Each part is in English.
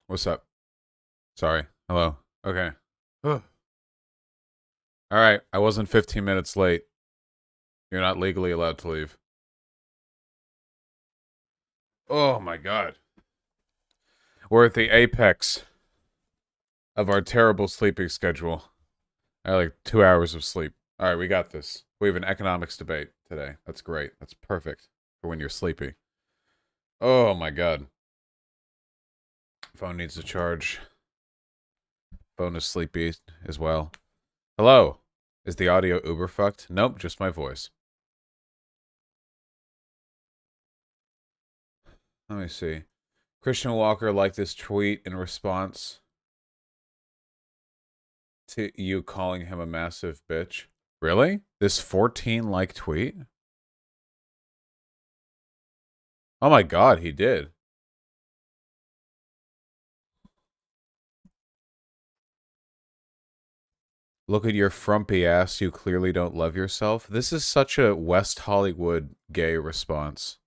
What's up? Sorry. Hello. Okay. Ugh. All right. I wasn't 15 minutes late. You're not legally allowed to leave. Oh my god. We're at the apex of our terrible sleeping schedule. I had like 2 hours of sleep. All right, we got this. We have an economics debate today. That's great. That's perfect for when you're sleepy. Oh my god. Phone needs a charge. Phone is sleepy as well. Hello. Is the audio uber fucked? Nope, just my voice. Let me see. Christian Walker liked this tweet in response to you calling him a massive bitch. Really? This 14 like tweet? Oh my god, he did. Look at your frumpy ass, you clearly don't love yourself. This is such a West Hollywood gay response.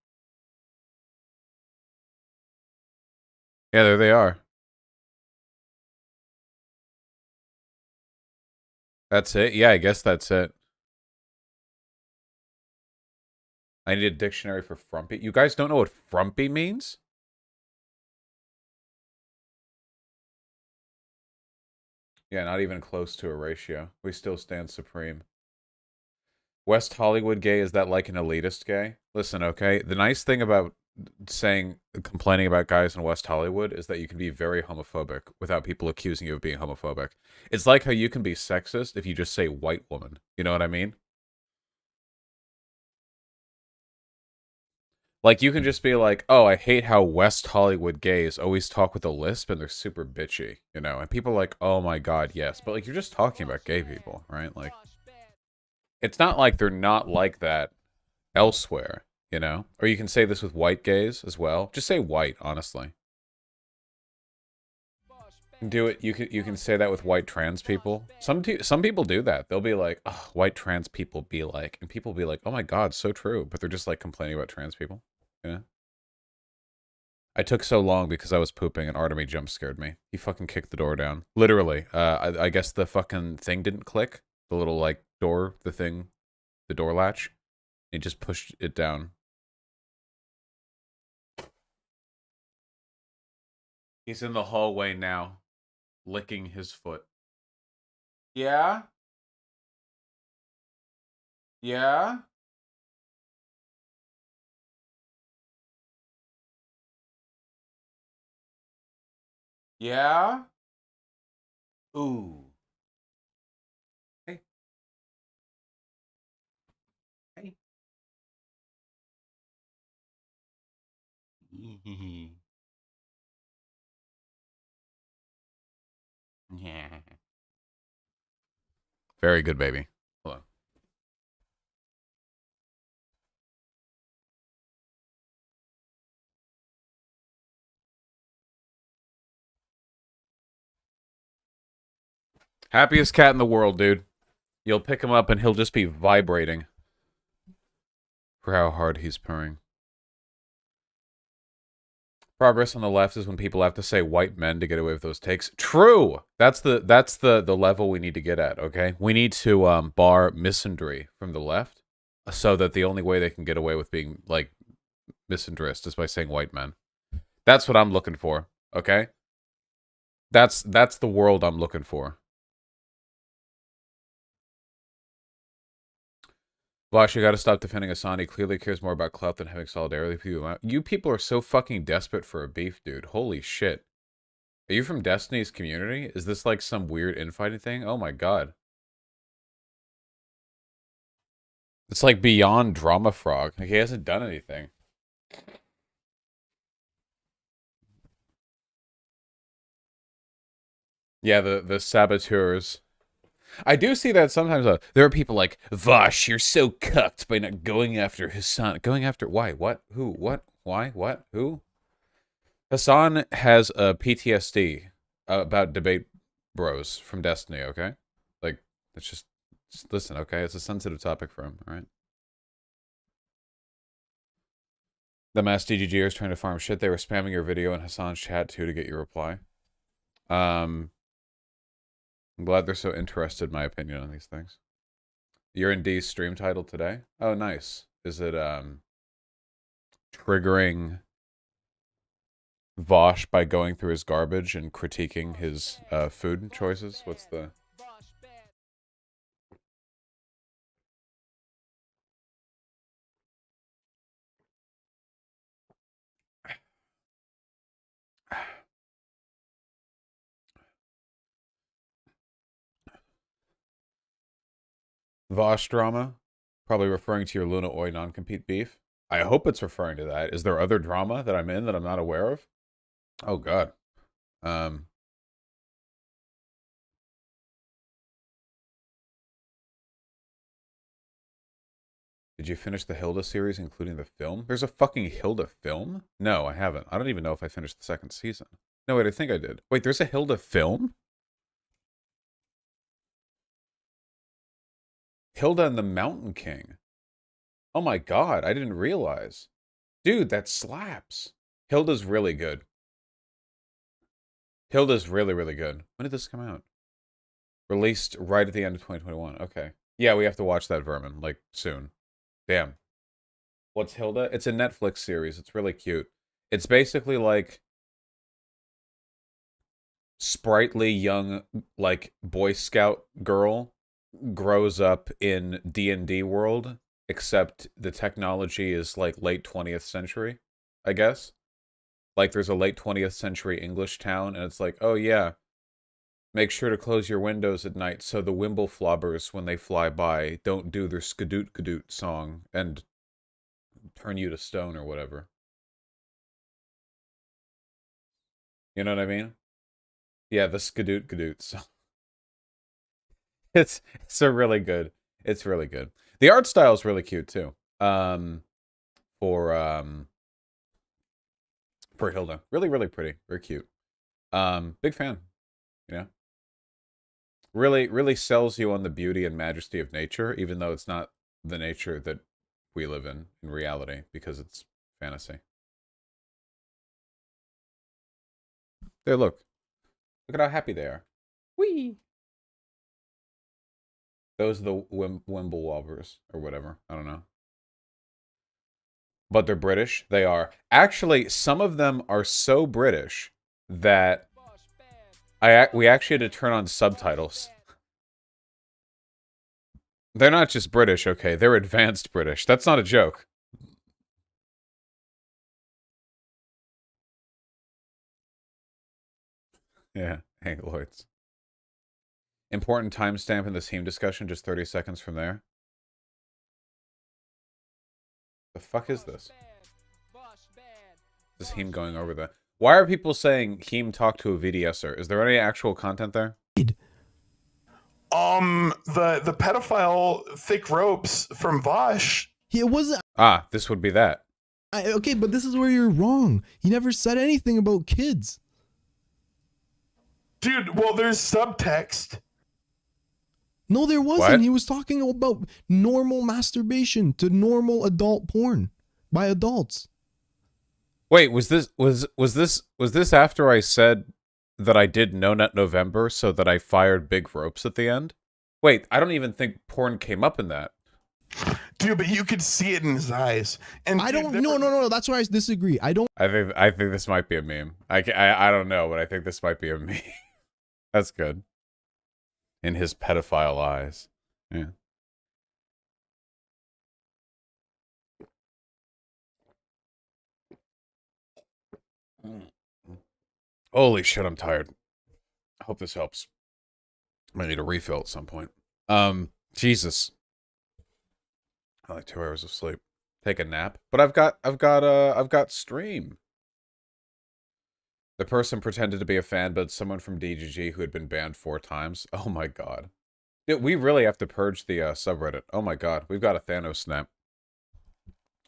Yeah, there they are. That's it? Yeah, I guess that's it. I need a dictionary for frumpy. You guys don't know what frumpy means? Yeah, not even close to a ratio. We still stand supreme. West Hollywood gay, is that like an elitist gay? Listen, okay? The nice thing about complaining about guys in West Hollywood is that you can be very homophobic without people accusing you of being homophobic. It's like how you can be sexist if you just say white woman. You know what I mean? Like, you can just be like, oh, I hate how West Hollywood gays always talk with a lisp and they're super bitchy, you know? And people are like, oh my god, yes. But, like, you're just talking about gay people, right? Like, it's not like they're not like that elsewhere, you know? Or you can say this with white gays as well. Just say white, honestly. Do it. You can say that with white trans people. Some people do that. They'll be like, oh, white trans people be like, and people be like, oh my god, so true. But they're just like complaining about trans people. Yeah. I took so long because I was pooping and Artemy jump scared me. He fucking kicked the door down. Literally. I guess the fucking thing didn't click. The little like door, the door latch. He just pushed it down. He's in the hallway now, licking his foot. Yeah? Yeah? Yeah? Ooh. Hey, hey. Yeah. Very good, baby. Hello. Happiest cat in the world, dude. You'll pick him up and he'll just be vibrating for how hard he's purring. Progress on the left is when people have to say white men to get away with those takes. True. That's the level we need to get at, okay? We need to bar misandry from the left so that the only way they can get away with being like misandrist is by saying white men. That's what I'm looking for, okay? That's the world I'm looking for. Vosh, you gotta stop defending Asani. He clearly cares more about clout than having solidarity with you. You people are so fucking desperate for a beef, dude. Holy shit. Are you from Destiny's community? Is this like some weird infighting thing? Oh my god. It's like beyond Drama Frog. Like, he hasn't done anything. Yeah, the saboteurs. I do see that sometimes. There are people like, Vosh, you're so cucked by not going after Hassan. Going after, why? What? Who? What? Why? What? Who? Hassan has a PTSD about debate bros from Destiny, okay? Like, it's just listen, okay? It's a sensitive topic for him, all right? The mass DGGers trying to farm shit. They were spamming your video in Hassan's chat too to get your reply. I'm glad they're so interested in my opinion on these things. You're in D's stream title today? Oh, nice. Is it triggering Vosh by going through his garbage and critiquing his food choices? What's the... Vosh drama? Probably referring to your Luna Oi non-compete beef. I hope it's referring to that. Is there other drama that I'm in that I'm not aware of? Oh, God. Did you finish the Hilda series, including the film? There's a fucking Hilda film? No, I haven't. I don't even know if I finished the second season. No, wait, I think I did. Wait, there's a Hilda film? Hilda and the Mountain King. Oh my God, I didn't realize. Dude, that slaps. Hilda's really good. Hilda's really, really good. When did this come out? Released right at the end of 2021. Okay. Yeah, we have to watch that, Vermin, like, soon. Damn. What's Hilda? It's a Netflix series. It's really cute. It's basically like sprightly young, like, Boy Scout girl grows up in D&D world, except the technology is like late 20th century, I guess. Like there's a late 20th century English town, and it's like, oh yeah, make sure to close your windows at night so the wimbleflobbers, when they fly by, don't do their skadoot-gadoot song and turn you to stone or whatever. You know what I mean? Yeah, the skadoot-gadoot song. It's a really good. It's really good. The art style is really cute too. For Hilda. Really, really pretty. Very cute. Big fan. You know? Really, really sells you on the beauty and majesty of nature, even though it's not the nature that we live in reality, because it's fantasy. There, look. Look at how happy they are. Whee! Those are the Wimblewalbers, or whatever. I don't know. But they're British. They are. Actually, some of them are so British that we actually had to turn on subtitles. They're not just British, okay? They're advanced British. That's not a joke. Yeah. Hey, Lloyds. Important timestamp in the team discussion, just 30 seconds from there. The fuck is this? This Heem going over the... Why are people saying Heem talked to a VDSer? Is there any actual content there? The pedophile thick ropes from Vosh. It wasn't. Ah, this would be that. Okay, but this is where you're wrong. He never said anything about kids. Dude, well, there's subtext. No, there wasn't. What? He was talking about normal masturbation to normal adult porn by adults. Wait, was this after I said that I did No Nut November so that I fired big ropes at the end? Wait, I don't even think porn came up in that. Dude, but you could see it in his eyes. And I dude, don't. No. That's where I disagree. I don't. I think this might be a meme. I don't know, but I think this might be a meme. That's good. In his pedophile eyes. Yeah. Holy shit, I'm tired. I hope this helps. I might need a refill at some point. Jesus. I like 2 hours of sleep. Take a nap. But I've got stream. The person pretended to be a fan, but someone from DGG who had been banned 4 times. Oh my god. Dude, we really have to purge the subreddit. Oh my god. We've got a Thanos snap.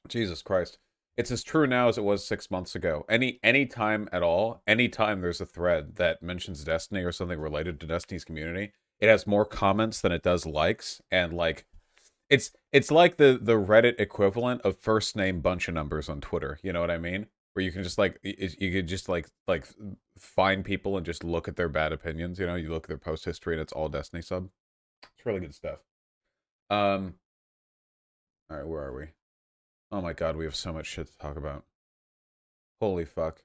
Jesus Christ. It's as true now as it was 6 months ago. Any time at all, anytime there's a thread that mentions Destiny or something related to Destiny's community, it has more comments than it does likes, and like, it's It's like the Reddit equivalent of first name bunch of numbers on Twitter. You know what I mean? Where you can just like you could just like find people and just look at their bad opinions. You know, you look at their post history and it's all Destiny sub. It's really good stuff. All right, where are we? Oh my god, we have so much shit to talk about. Holy fuck.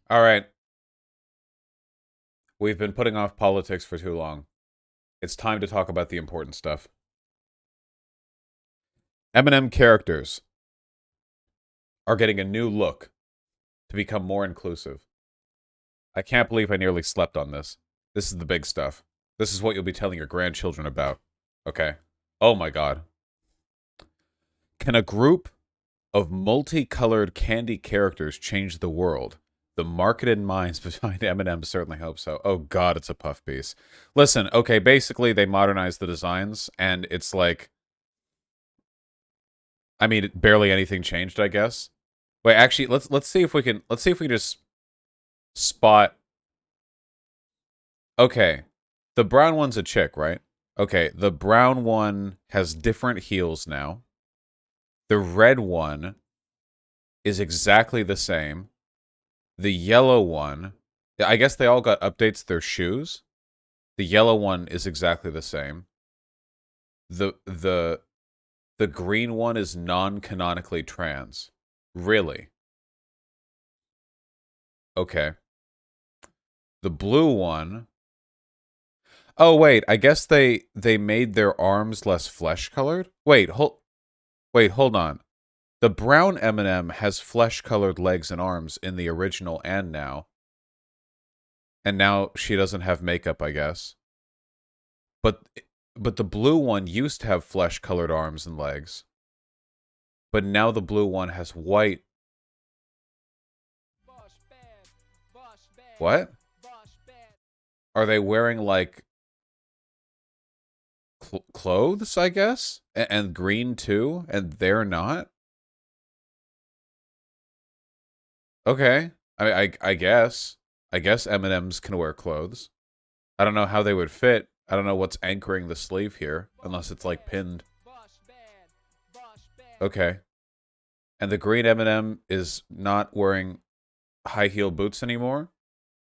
All right. We've been putting off politics for too long. It's time to talk about the important stuff. M&M characters are getting a new look to become more inclusive. I can't believe I nearly slept on this. This is the big stuff. This is what you'll be telling your grandchildren about. Okay? Oh my god. Can a group of multicolored candy characters change the world? The marketed minds behind M&M certainly hope so. Oh god, it's a puff piece. Listen, okay, basically they modernized the designs, and it's like... I mean, barely anything changed, I guess. Wait, actually, let's see if we can just spot... Okay, the brown one's a chick, right? Okay, the brown one has different heels now. The red one is exactly the same. The yellow one, I guess they all got updates to their shoes. The yellow one is exactly the same. The green one is non-canonically trans. Really? Okay. The blue one... Oh wait, I guess they made their arms less flesh-colored? Wait, hold on. The brown M&M has flesh-colored legs and arms in the original and now. And now she doesn't have makeup, I guess. But the blue one used to have flesh-colored arms and legs. But now the blue one has white. What? Are they wearing, like, clothes, I guess? And green, too? And they're not? Okay. I guess. I guess M&Ms can wear clothes. I don't know how they would fit. I don't know what's anchoring the sleeve here, unless it's like pinned. Okay. And the green M&M is not wearing high heel boots anymore,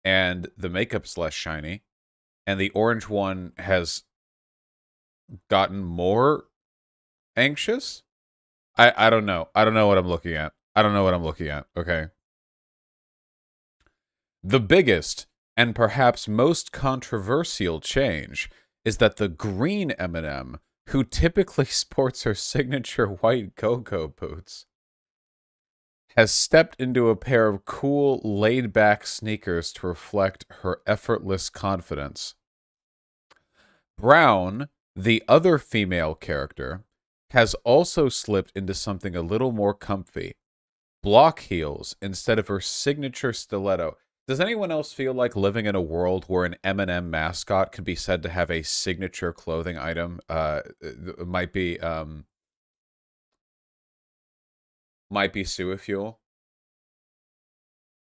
and the makeup's less shiny, and the orange one has gotten more anxious. I don't know. I don't know what I'm looking at. I don't know what I'm looking at. Okay. The biggest and perhaps most controversial change is that the green M&M, who typically sports her signature white go-go boots, has stepped into a pair of cool, laid-back sneakers to reflect her effortless confidence. Brown, the other female character, has also slipped into something a little more comfy. Block heels instead of her signature stiletto. Does anyone else feel like living in a world where an M&M mascot could be said to have a signature clothing item? Might be Sewer Fuel.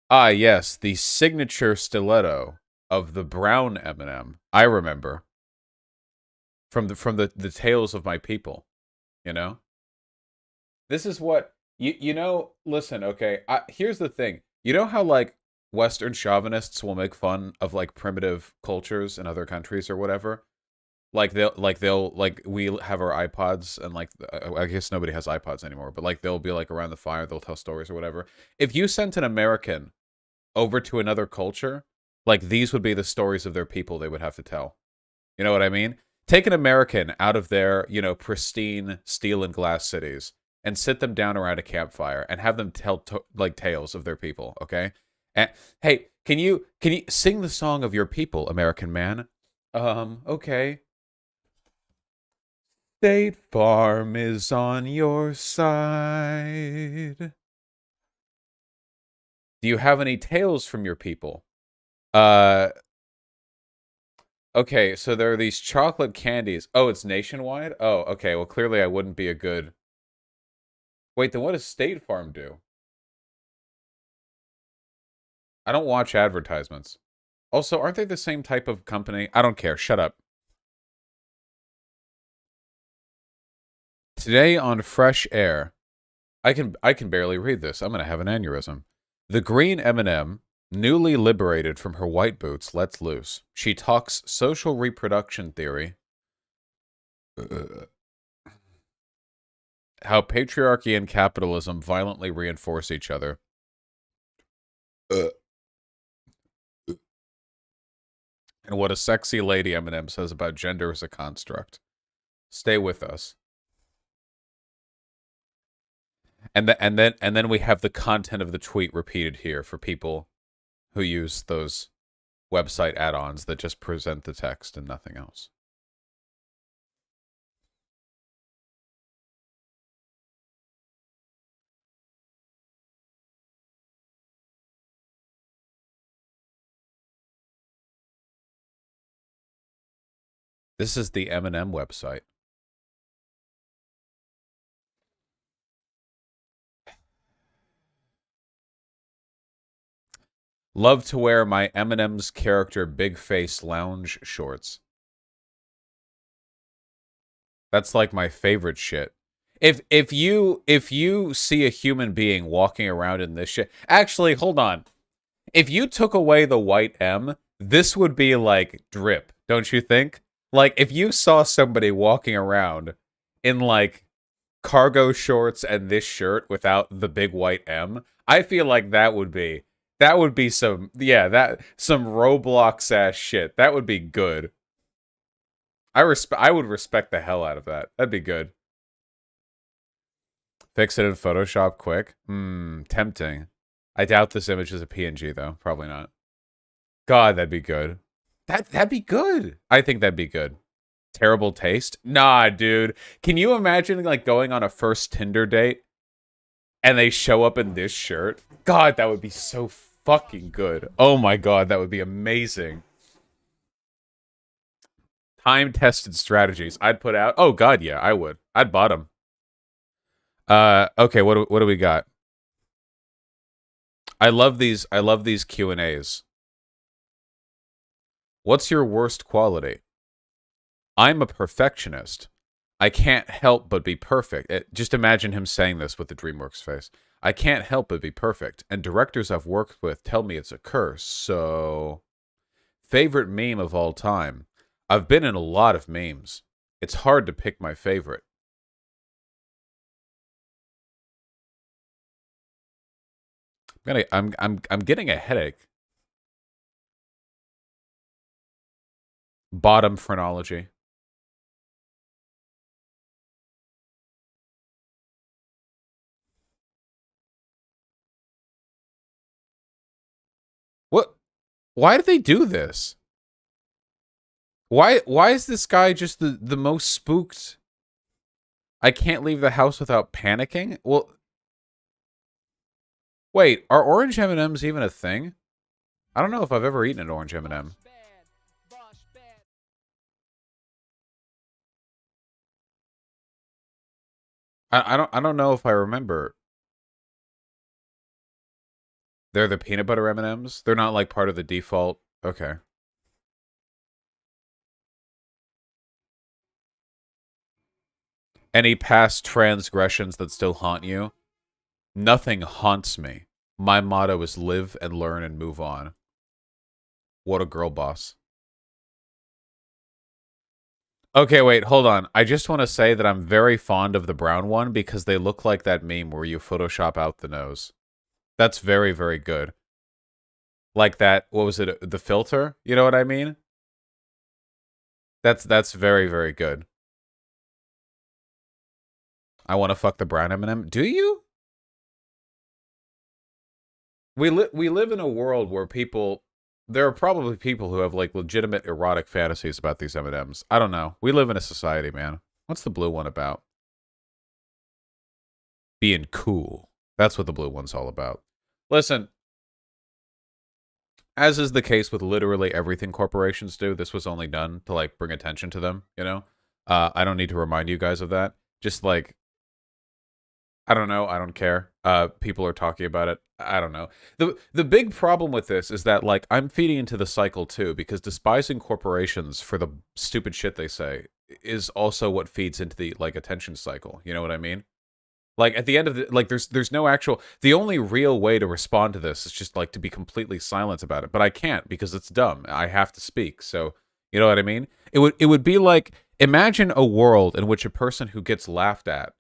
Ah, yes, the signature stiletto of the brown M&M. I remember from the tales of my people. You know, this is what you know. Listen, okay. Here's the thing. You know how like Western chauvinists will make fun of like primitive cultures in other countries or whatever. Like we have our iPods and like I guess nobody has iPods anymore, but like they'll be like around the fire, they'll tell stories or whatever. If you sent an American over to another culture, like these would be the stories of their people they would have to tell. You know what I mean? Take an American out of their, you know, pristine steel and glass cities and sit them down around a campfire and have them tell like tales of their people, okay? And hey, can you sing the song of your people, American man? Okay. State Farm is on your side. Do you have any tales from your people? Okay, so there are these chocolate candies. Oh, it's nationwide? Oh, okay. Well, clearly I wouldn't be a good... Wait, then what does State Farm do? I don't watch advertisements. Also, aren't they the same type of company? I don't care. Shut up. Today on Fresh Air, I can barely read this. I'm gonna have an aneurysm. The green M&M, newly liberated from her white boots, lets loose. She talks social reproduction theory. How patriarchy and capitalism violently reinforce each other. And what a sexy lady M&M says about gender as a construct. Stay with us. And then we have the content of the tweet repeated here for people who use those website add-ons that just present the text and nothing else. This is the M&M website. Love to wear my M&M's character big face lounge shorts. That's like my favorite shit. If you see a human being walking around in this shit, actually, hold on. If you took away the white M, this would be like drip, don't you think? Like if you saw somebody walking around in like cargo shorts and this shirt without the big white M, I feel like that would be some some Roblox ass shit. That would be good. I would respect the hell out of that. That'd be good. Fix it in Photoshop quick. Tempting. I doubt this image is a PNG though. Probably not. God, that'd be good. That'd be good. I think that'd be good. Terrible taste? Nah, dude. Can you imagine like going on a first Tinder date and they show up in this shirt? God, that would be so fucking good. Oh my god, that would be amazing. Time-tested strategies I'd put out. Oh god, yeah, I would. I'd bottom. Okay, what do we got? I love these Q&As. What's your worst quality? I'm a perfectionist. I can't help but be perfect. Just imagine him saying this with the DreamWorks face. I can't help but be perfect, and directors I've worked with tell me it's a curse, so... Favorite meme of all time. I've been in a lot of memes. It's hard to pick my favorite. I'm getting a headache. Bottom phrenology. What? Why did they do this? Why is this guy just the most spooked? I can't leave the house without panicking? Well, wait, are orange M&Ms even a thing? I don't know if I've ever eaten an orange M&M. I don't know if I remember. They're the peanut butter M&Ms? They're not like part of the default. Okay. Any past transgressions that still haunt you? Nothing haunts me. My motto is live and learn and move on. What a girl boss. Okay, wait, hold on. I just want to say that I'm very fond of the brown one because they look like that meme where you Photoshop out the nose. That's very, very good. Like that, what was it, the filter? You know what I mean? That's very, very good. I want to fuck the brown M&M. Do you? We live in a world where there are probably people who have like legitimate erotic fantasies about these M&Ms. I don't know. We live in a society, man. What's the blue one about? Being cool. That's what the blue one's all about. Listen, as is the case with literally everything corporations do, this was only done to like bring attention to them, you know? I don't need to remind you guys of that. Just like I don't know. I don't care. People are talking about it. I don't know. The big problem with this is that like I'm feeding into the cycle too, because despising corporations for the stupid shit they say is also what feeds into the like attention cycle. You know what I mean? Like at the end of the like there's no actual the only real way to respond to this is just like to be completely silent about it. But I can't because it's dumb. I have to speak. So, you know what I mean? It would be like imagine a world in which a person who gets laughed at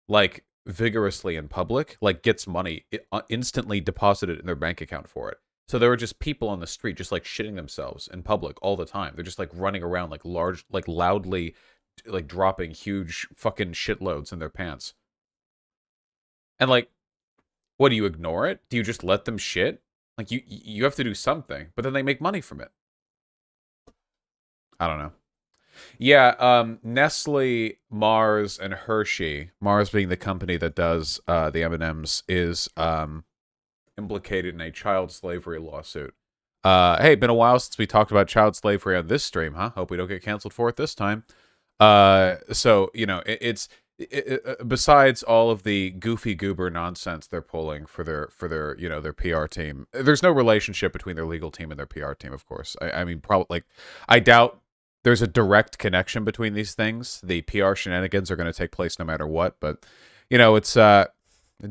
like vigorously in public like gets money instantly deposited in their bank account for it. So there were just people on the street just like shitting themselves in public all the time. They're just like running around like large like loudly like dropping huge fucking shitloads in their pants. And like, what do you ignore it? Do you just let them shit? Like you have to do something, but then they make money from it. I don't know. Yeah, Nestle, Mars, and Hershey. Mars being the company that does the M&Ms is implicated in a child slavery lawsuit. Hey, been a while since we talked about child slavery on this stream, huh? Hope we don't get canceled for it this time. So you know, besides all of the goofy goober nonsense they're pulling for their you know their PR team, there's no relationship between their legal team and their PR team, of course. I mean, probably like I doubt there's a direct connection between these things. The PR shenanigans are going to take place no matter what, but you know, it's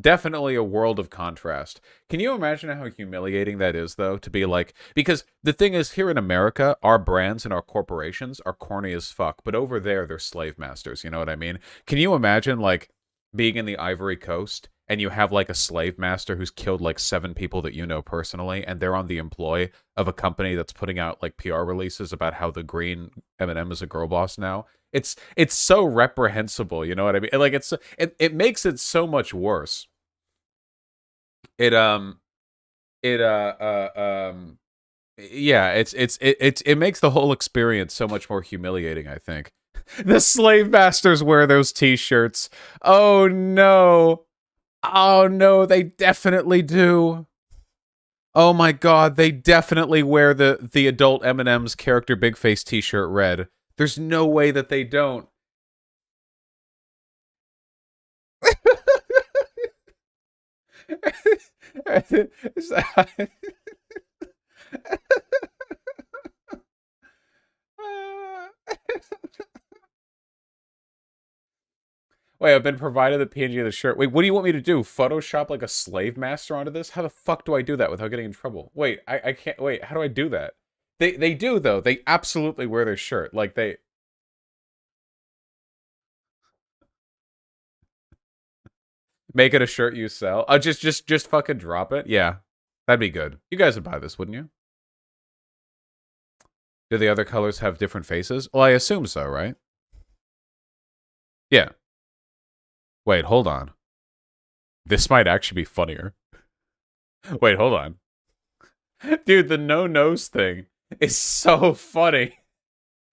definitely a world of contrast. Can you imagine how humiliating that is, though, to be like, because the thing is, here in America, our brands and our corporations are corny as fuck, but over there, they're slave masters, you know what I mean? Can you imagine, like, being in the Ivory Coast, and you have, like, a slave master who's killed, like, 7 people that you know personally, and they're on the employ of a company that's putting out, like, PR releases about how the green M&M is a girl boss now? It's so reprehensible, you know what I mean? Like it makes it so much worse. It yeah, it makes the whole experience so much more humiliating, I think. The slave masters wear those t-shirts. Oh no. Oh no, they definitely do. Oh my god, they definitely wear the adult M&M's character big face t-shirt red. There's no way that they don't. Wait, I've been provided the PNG of the shirt. Wait, what do you want me to do? Photoshop like a slave master onto this? How the fuck do I do that without getting in trouble? Wait, I can't. Wait, how do I do that? They do though. They absolutely wear their shirt. Like they. Make it a shirt you sell. Oh, just fucking drop it. Yeah, that'd be good. You guys would buy this, wouldn't you? Do the other colors have different faces? Well, I assume so, right? Yeah. Wait, hold on. This might actually be funnier. Wait, hold on. Dude, the no nose thing is so funny.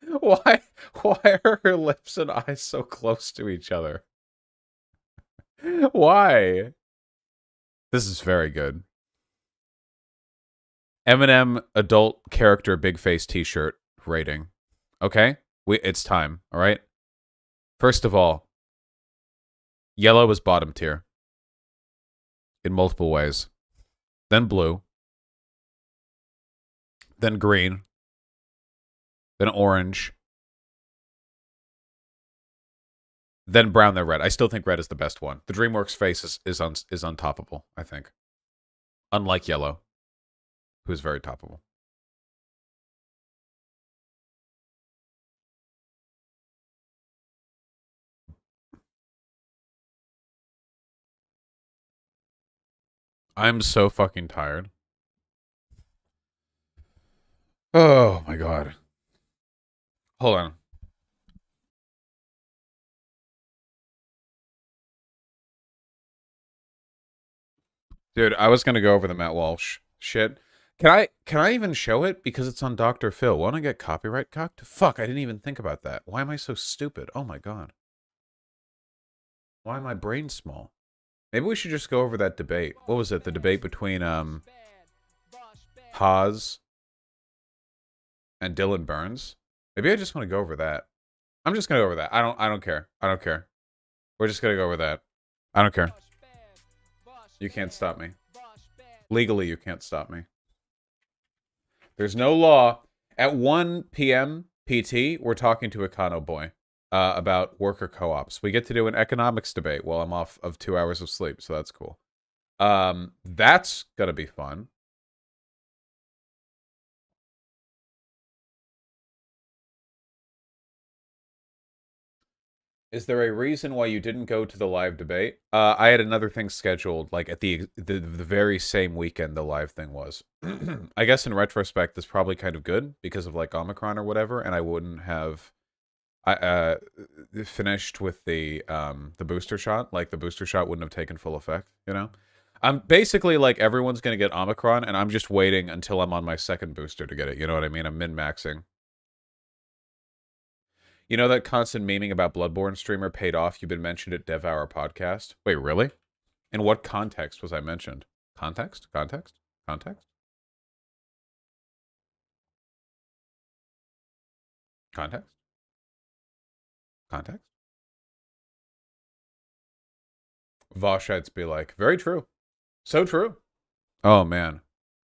Why are her lips and eyes so close to each other? Why? This is very good. Eminem adult character big face t-shirt rating. Okay? It's time, all right? First of all, yellow is bottom tier in multiple ways. Then blue. Then green. Then orange. Then brown, then red. I still think red is the best one. The DreamWorks face is untoppable, I think. Unlike yellow, who's very toppable. I'm so fucking tired. Oh my god. Hold on. Dude, I was gonna go over the Matt Walsh shit. Can I even show it? Because it's on Dr. Phil. Won't I get copyright cocked? Fuck, I didn't even think about that. Why am I so stupid? Oh my god. Why am my brain small? Maybe we should just go over that debate. What was it? The debate between Haas and Dylan Burns? Maybe I just want to go over that. I'm just gonna go over that. I don't care. I don't care. We're just gonna go over that. I don't care. You can't stop me. Legally, you can't stop me. There's no law. At 1 p.m. PT, we're talking to Econoboi about worker co-ops. We get to do an economics debate while I'm off of 2 hours of sleep, so that's cool. That's gonna be fun. Is there a reason why you didn't go to the live debate? I had another thing scheduled, like at the very same weekend the live thing was. I guess in retrospect, that's probably kind of good because of like Omicron or whatever, and I wouldn't have finished with the booster shot. Like the booster shot wouldn't have taken full effect, you know? I'm basically like everyone's gonna get Omicron, and I'm just waiting until I'm on my second booster to get it. You know what I mean? I'm min-maxing. You know that constant memeing about Bloodborne streamer paid off? You've been mentioned at Dev Hour podcast. Wait, really? In what context was I mentioned? Context? Context? Context? Context? Context? Voshites be like, very true. So true. Oh, man.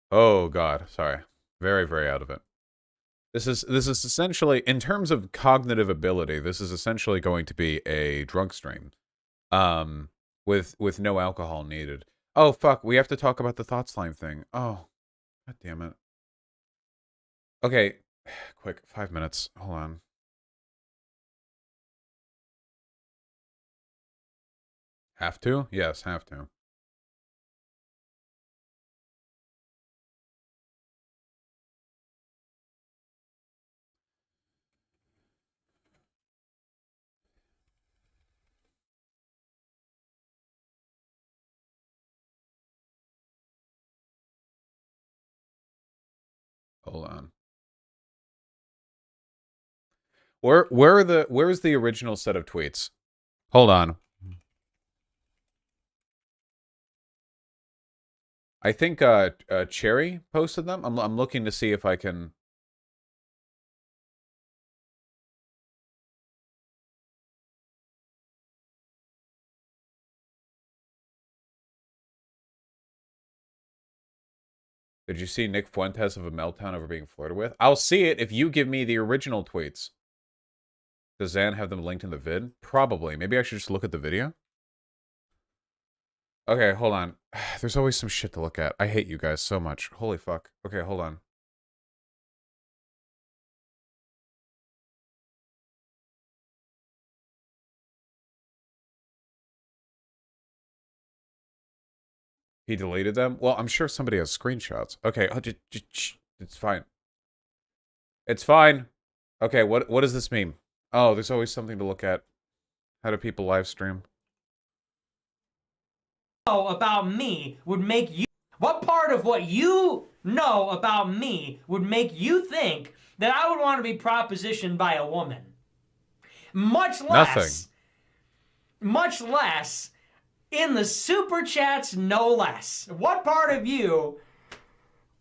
Oh, God. Sorry. Very, very out of it. This is essentially, in terms of cognitive ability, this is essentially going to be a drunk stream, with no alcohol needed. Oh fuck, we have to talk about the thought slime thing. Oh, god damn it. Okay, quick, 5 minutes. Hold on. Have to? Yes, have to. Hold on. Where's the original set of tweets? Hold on. I think Cherry posted them. I'm looking to see if I can. Did you see Nick Fuentes of a meltdown over being flirted with? I'll see it if you give me the original tweets. Does Zan have them linked in the vid? Probably. Maybe I should just look at the video. Okay, hold on. There's always some shit to look at. I hate you guys so much. Holy fuck. Okay, hold on. He deleted them? Well, I'm sure somebody has screenshots. Okay, it's fine. It's fine. Okay, what does this mean? Oh, there's always something to look at. How do people live stream? About me would make you... What part of what you know about me would make you think that I would want to be propositioned by a woman? Much less... Nothing. Much less in the super chats, no less. What part of you,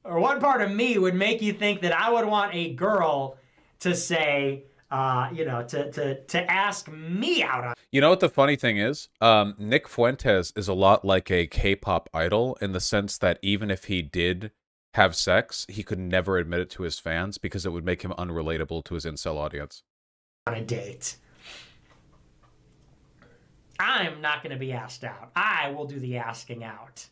or what part of me would make you think that I would want a girl to say, you know, to ask me out on? You know what the funny thing is? Nick Fuentes is a lot like a K-pop idol in the sense that even if he did have sex, he could never admit it to his fans because it would make him unrelatable to his incel audience. On a date. I'm not going to be asked out. I will do the asking out.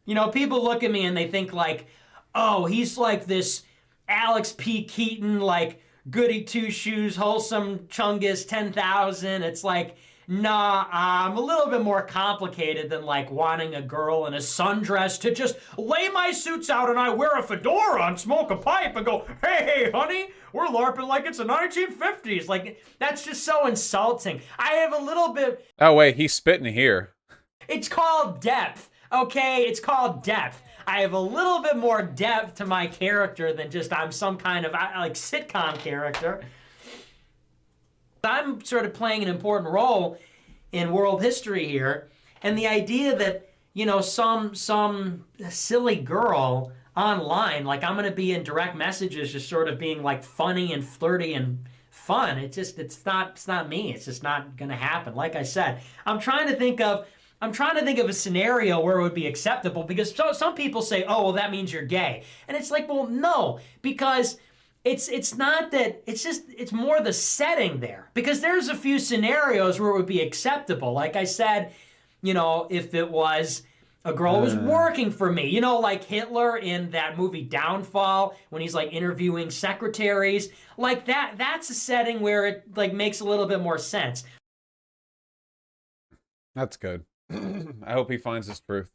You know, people look at me and they think like, oh, he's like this Alex P. Keaton, like goody two-shoes, wholesome Chungus 10,000. It's like, nah, I'm a little bit more complicated than like wanting a girl in a sundress to just lay my suits out and I wear a fedora and smoke a pipe and go, hey, honey, we're LARPing like it's the 1950s. Like, that's just so insulting. I have a little bit... Oh, wait, he's spitting here. It's called depth, okay? It's called depth. I have a little bit more depth to my character than just I'm some kind of like sitcom character. I'm sort of playing an important role in world history here, and the idea that, you know, some silly girl online, like I'm going to be in direct messages just sort of being like funny and flirty and fun. It's not me. It's just not gonna happen. Like I said, I'm trying to think of a scenario where it would be acceptable, because some people say, oh, well, that means you're gay. And it's like, well, no, because it's not that, it's more the setting there. Because there's a few scenarios where it would be acceptable. Like I said, if it was a girl who was working for me, like Hitler in that movie Downfall, when he's like interviewing secretaries, like that's a setting where it like makes a little bit more sense. That's good. I hope he finds his truth.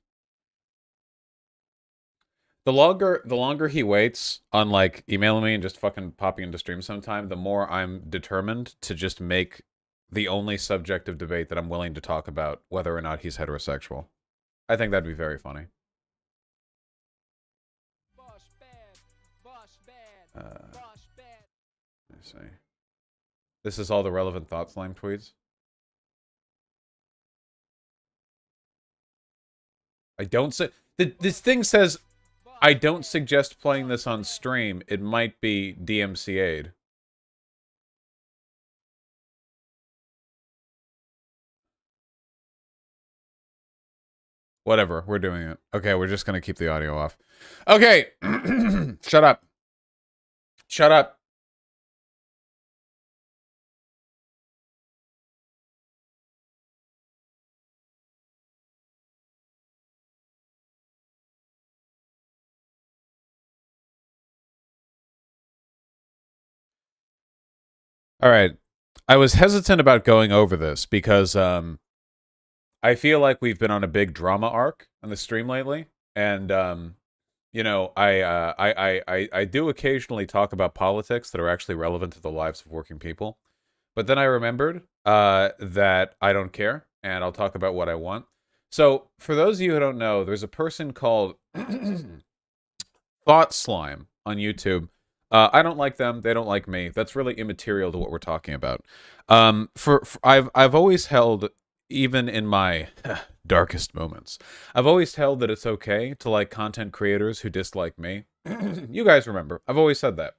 The longer he waits on like emailing me and just fucking popping into stream sometime, the more I'm determined to just make the only subject of debate that I'm willing to talk about whether or not he's heterosexual. I think that'd be very funny. Let me see. This is all the relevant Thought Slime tweets. I don't say this thing says I don't suggest playing this on stream. It might be DMCA'd. Whatever, we're doing it. Okay, we're just gonna keep the audio off. Okay, shut up. Shut up. All right. I was hesitant about going over this because I feel like we've been on a big drama arc on the stream lately, and I do occasionally talk about politics that are actually relevant to the lives of working people, but then I remembered that I don't care, and I'll talk about what I want. So, for those of you who don't know, there's a person called Thought Slime on YouTube. I don't like them. They don't like me. That's really immaterial to what we're talking about. I've always held, even in my darkest moments, I've always held that it's okay to like content creators who dislike me. You guys remember? I've always said that.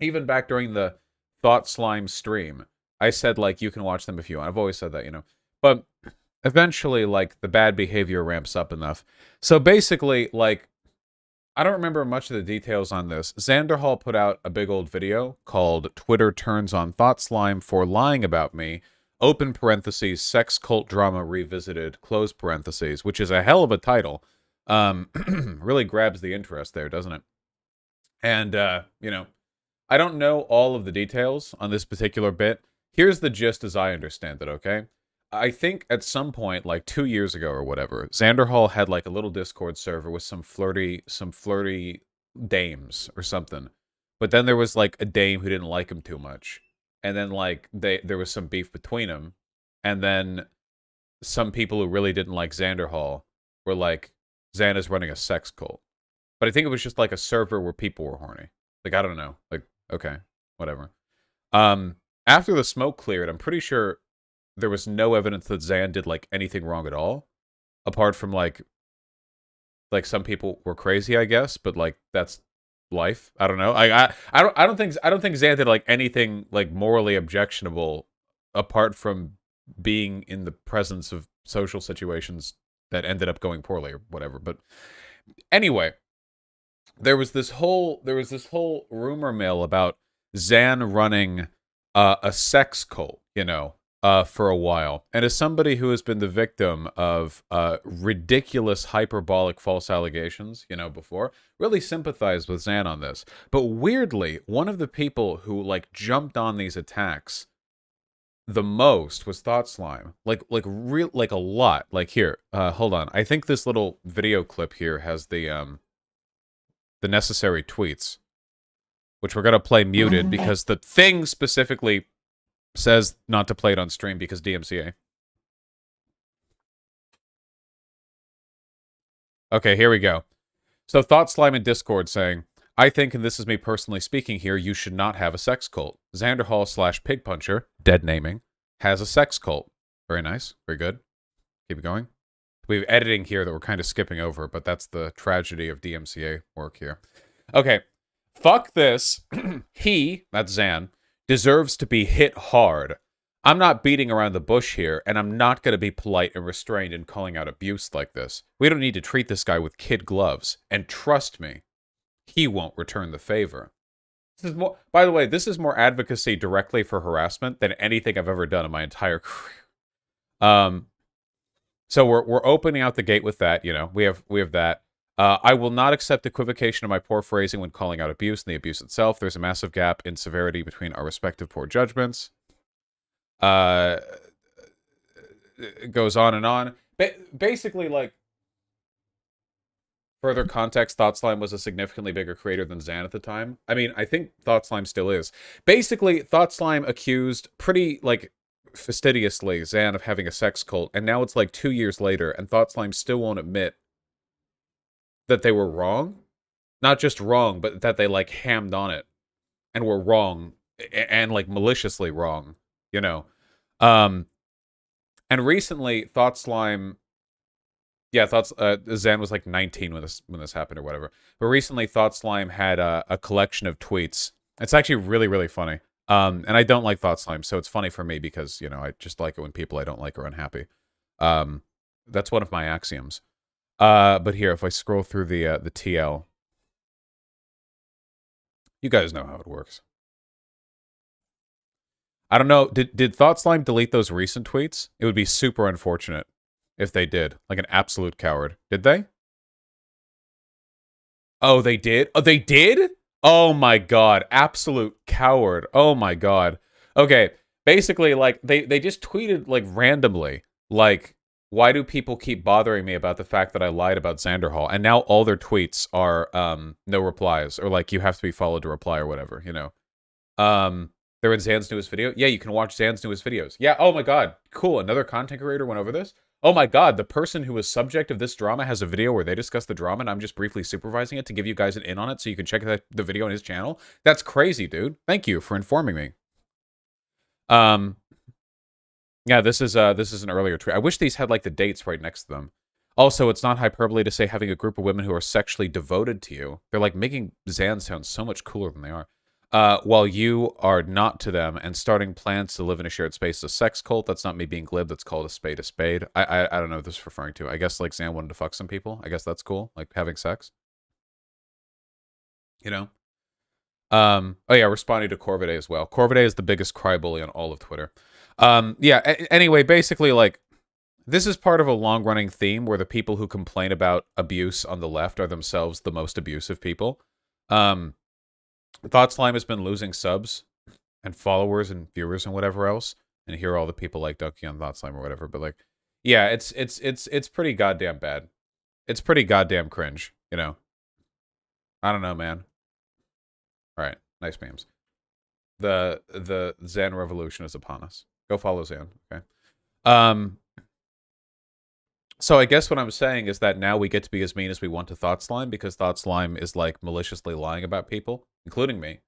Even back during the Thought Slime stream, I said like you can watch them if you want. I've always said that, But eventually, like the bad behavior ramps up enough. So basically, like, I don't remember much of the details on this. Xander Hall put out a big old video called Twitter Turns on Thought Slime for Lying About Me, open parentheses, sex cult drama revisited, close parentheses, which is a hell of a title. Really grabs the interest there, doesn't it? And, I don't know all of the details on this particular bit. Here's the gist as I understand it, okay? I think at some point, like 2 years ago or whatever, Xander Hall had like a little Discord server with some flirty dames or something. But then there was like a dame who didn't like him too much. And then like there was some beef between them. And then some people who really didn't like Xander Hall were like, Xander's running a sex cult. But I think it was just like a server where people were horny. Like, I don't know. Like, okay, whatever. After the smoke cleared, I'm pretty sure there was no evidence that Xan did like anything wrong at all, apart from like some people were crazy, I guess. But like that's life. I don't know. I don't think Xan did like anything like morally objectionable, apart from being in the presence of social situations that ended up going poorly or whatever. But anyway, there was this whole rumor mill about Xan running a sex cult, for a while. And as somebody who has been the victim of ridiculous, hyperbolic, false allegations, before, really sympathize with Xan on this. But weirdly, one of the people who like jumped on these attacks the most was Thought Slime. Like a lot. Like here, hold on. I think this little video clip here has the necessary tweets, which we're gonna play muted because the thing specifically says not to play it on stream because DMCA. Okay, here we go. So Thought Slime in Discord saying, I think, and this is me personally speaking here, you should not have a sex cult. Xander Hall / Pig Puncher, dead naming, has a sex cult. Very nice. Very good. Keep it going. We have editing here that we're kind of skipping over, but that's the tragedy of DMCA work here. Okay. Fuck this. He, that's Xan, deserves to be hit hard. I'm not beating around the bush here, and I'm not going to be polite and restrained in calling out abuse like this. We don't need to treat this guy with kid gloves. And trust me, he won't return the favor. This is more, by the way, this is more advocacy directly for harassment than anything I've ever done in my entire career. So we're opening out the gate with that. You know, we have that. I will not accept equivocation of my poor phrasing when calling out abuse and the abuse itself. There's a massive gap in severity between our respective poor judgments. It goes on and on. Basically, like, further context, Thought Slime was a significantly bigger creator than Zan at the time. I mean, I think Thought Slime still is. Basically, Thought Slime accused pretty, like, fastidiously Zan of having a sex cult, and now it's like 2 years later, and Thought Slime still won't admit that they were wrong. Not just wrong, but that they, like, hammed on it and were wrong, and, like, maliciously wrong, you know. And recently, Thought Slime... Yeah, Zan was like 19 when this happened or whatever. But recently, Thought Slime had a collection of tweets. It's actually really, really funny. And I don't like Thought Slime, so it's funny for me because, you know, I just like it when people I don't like are unhappy. That's one of my axioms. But here, if I scroll through the TL, you guys know how it works. I don't know. Did Thought Slime delete those recent tweets? It would be super unfortunate if they did. Like an absolute coward. Did they? Oh, they did? Oh, they did? Oh my god. Absolute coward. Oh my god. Okay. Basically, like, they just tweeted, like, randomly. Like, why do people keep bothering me about the fact that I lied about Xanderhall? And now all their tweets are, no replies. Or, like, you have to be followed to reply or whatever, you know. They're in Zan's newest video. Yeah, you can watch Zan's newest videos. Yeah, oh my god. Cool. Another content creator went over this. Oh my god, the person who was subject of this drama has a video where they discuss the drama and I'm just briefly supervising it to give you guys an in on it so you can check the video on his channel. That's crazy, dude. Thank you for informing me. Yeah, this is an earlier tweet. I wish these had, like, the dates right next to them. Also, it's not hyperbole to say having a group of women who are sexually devoted to you. They're, like, making Zan sound so much cooler than they are. While you are not to them and starting plans to live in a shared space is a sex cult. That's not me being glib. That's called a spade a spade. I don't know what this is referring to. I guess, like, Zan wanted to fuck some people. I guess that's cool. Like, having sex. You know? Oh yeah, responding to Corvidae as well. Corvidae is the biggest crybaby on all of Twitter. Yeah, anyway, basically, like, this is part of a long-running theme where the people who complain about abuse on the left are themselves the most abusive people. Thought Slime has been losing subs and followers and viewers and whatever else. And here are all the people like dunking on Thought Slime or whatever. But, like, yeah, it's pretty goddamn bad. It's pretty goddamn cringe, you know. I don't know, man. All right, nice memes. The Zan revolution is upon us. Go follow Zan, okay? So I guess what I'm saying is that now we get to be as mean as we want to Thought Slime because Thought Slime is, like, maliciously lying about people, including me.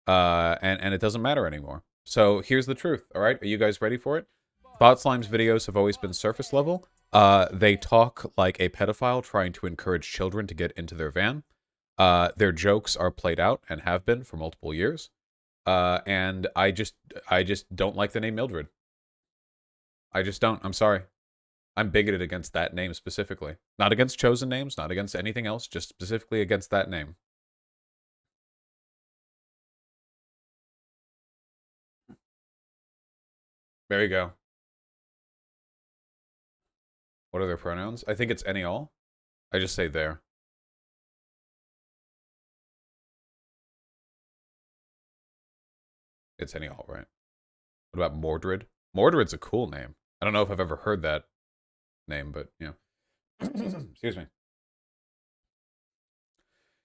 And it doesn't matter anymore. So here's the truth, all right? Are you guys ready for it? Thought Slime's videos have always been surface level. They talk like a pedophile trying to encourage children to get into their van. Their jokes are played out and have been for multiple years. And I just don't like the name Mildred. I just don't. I'm sorry. I'm bigoted against that name specifically. Not against chosen names, not against anything else, just specifically against that name. There you go. What are their pronouns? I think it's any all. I just say there. It's any all, right? What about Mordred? Mordred's a cool name. I don't know if I've ever heard that name, but, you know. Excuse me.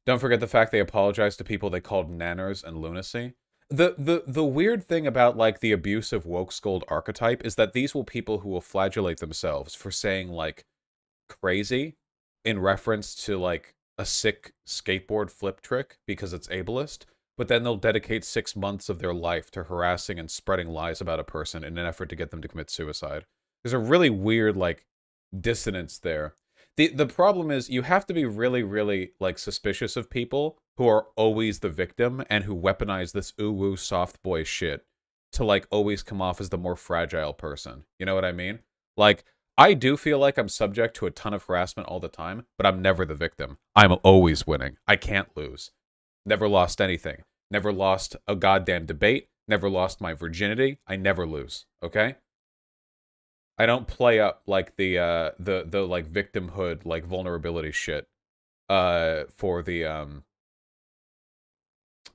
Don't forget the fact they apologized to people they called nanners and lunacy. The weird thing about, like, the abusive woke scold archetype is that these will people who will flagellate themselves for saying, like, crazy in reference to, like, a sick skateboard flip trick because it's ableist, but then they'll dedicate 6 months of their life to harassing and spreading lies about a person in an effort to get them to commit suicide. There's a really weird, like, dissonance there. The problem is you have to be really, really like suspicious of people who are always the victim and who weaponize this ooh-woo soft boy shit to like always come off as the more fragile person. You know what I mean? Like, I do feel like I'm subject to a ton of harassment all the time, but I'm never the victim. I'm always winning. I can't lose. Never lost anything. Never lost a goddamn debate. Never lost my virginity. I never lose. Okay? I don't play up like the like victimhood, like vulnerability shit for the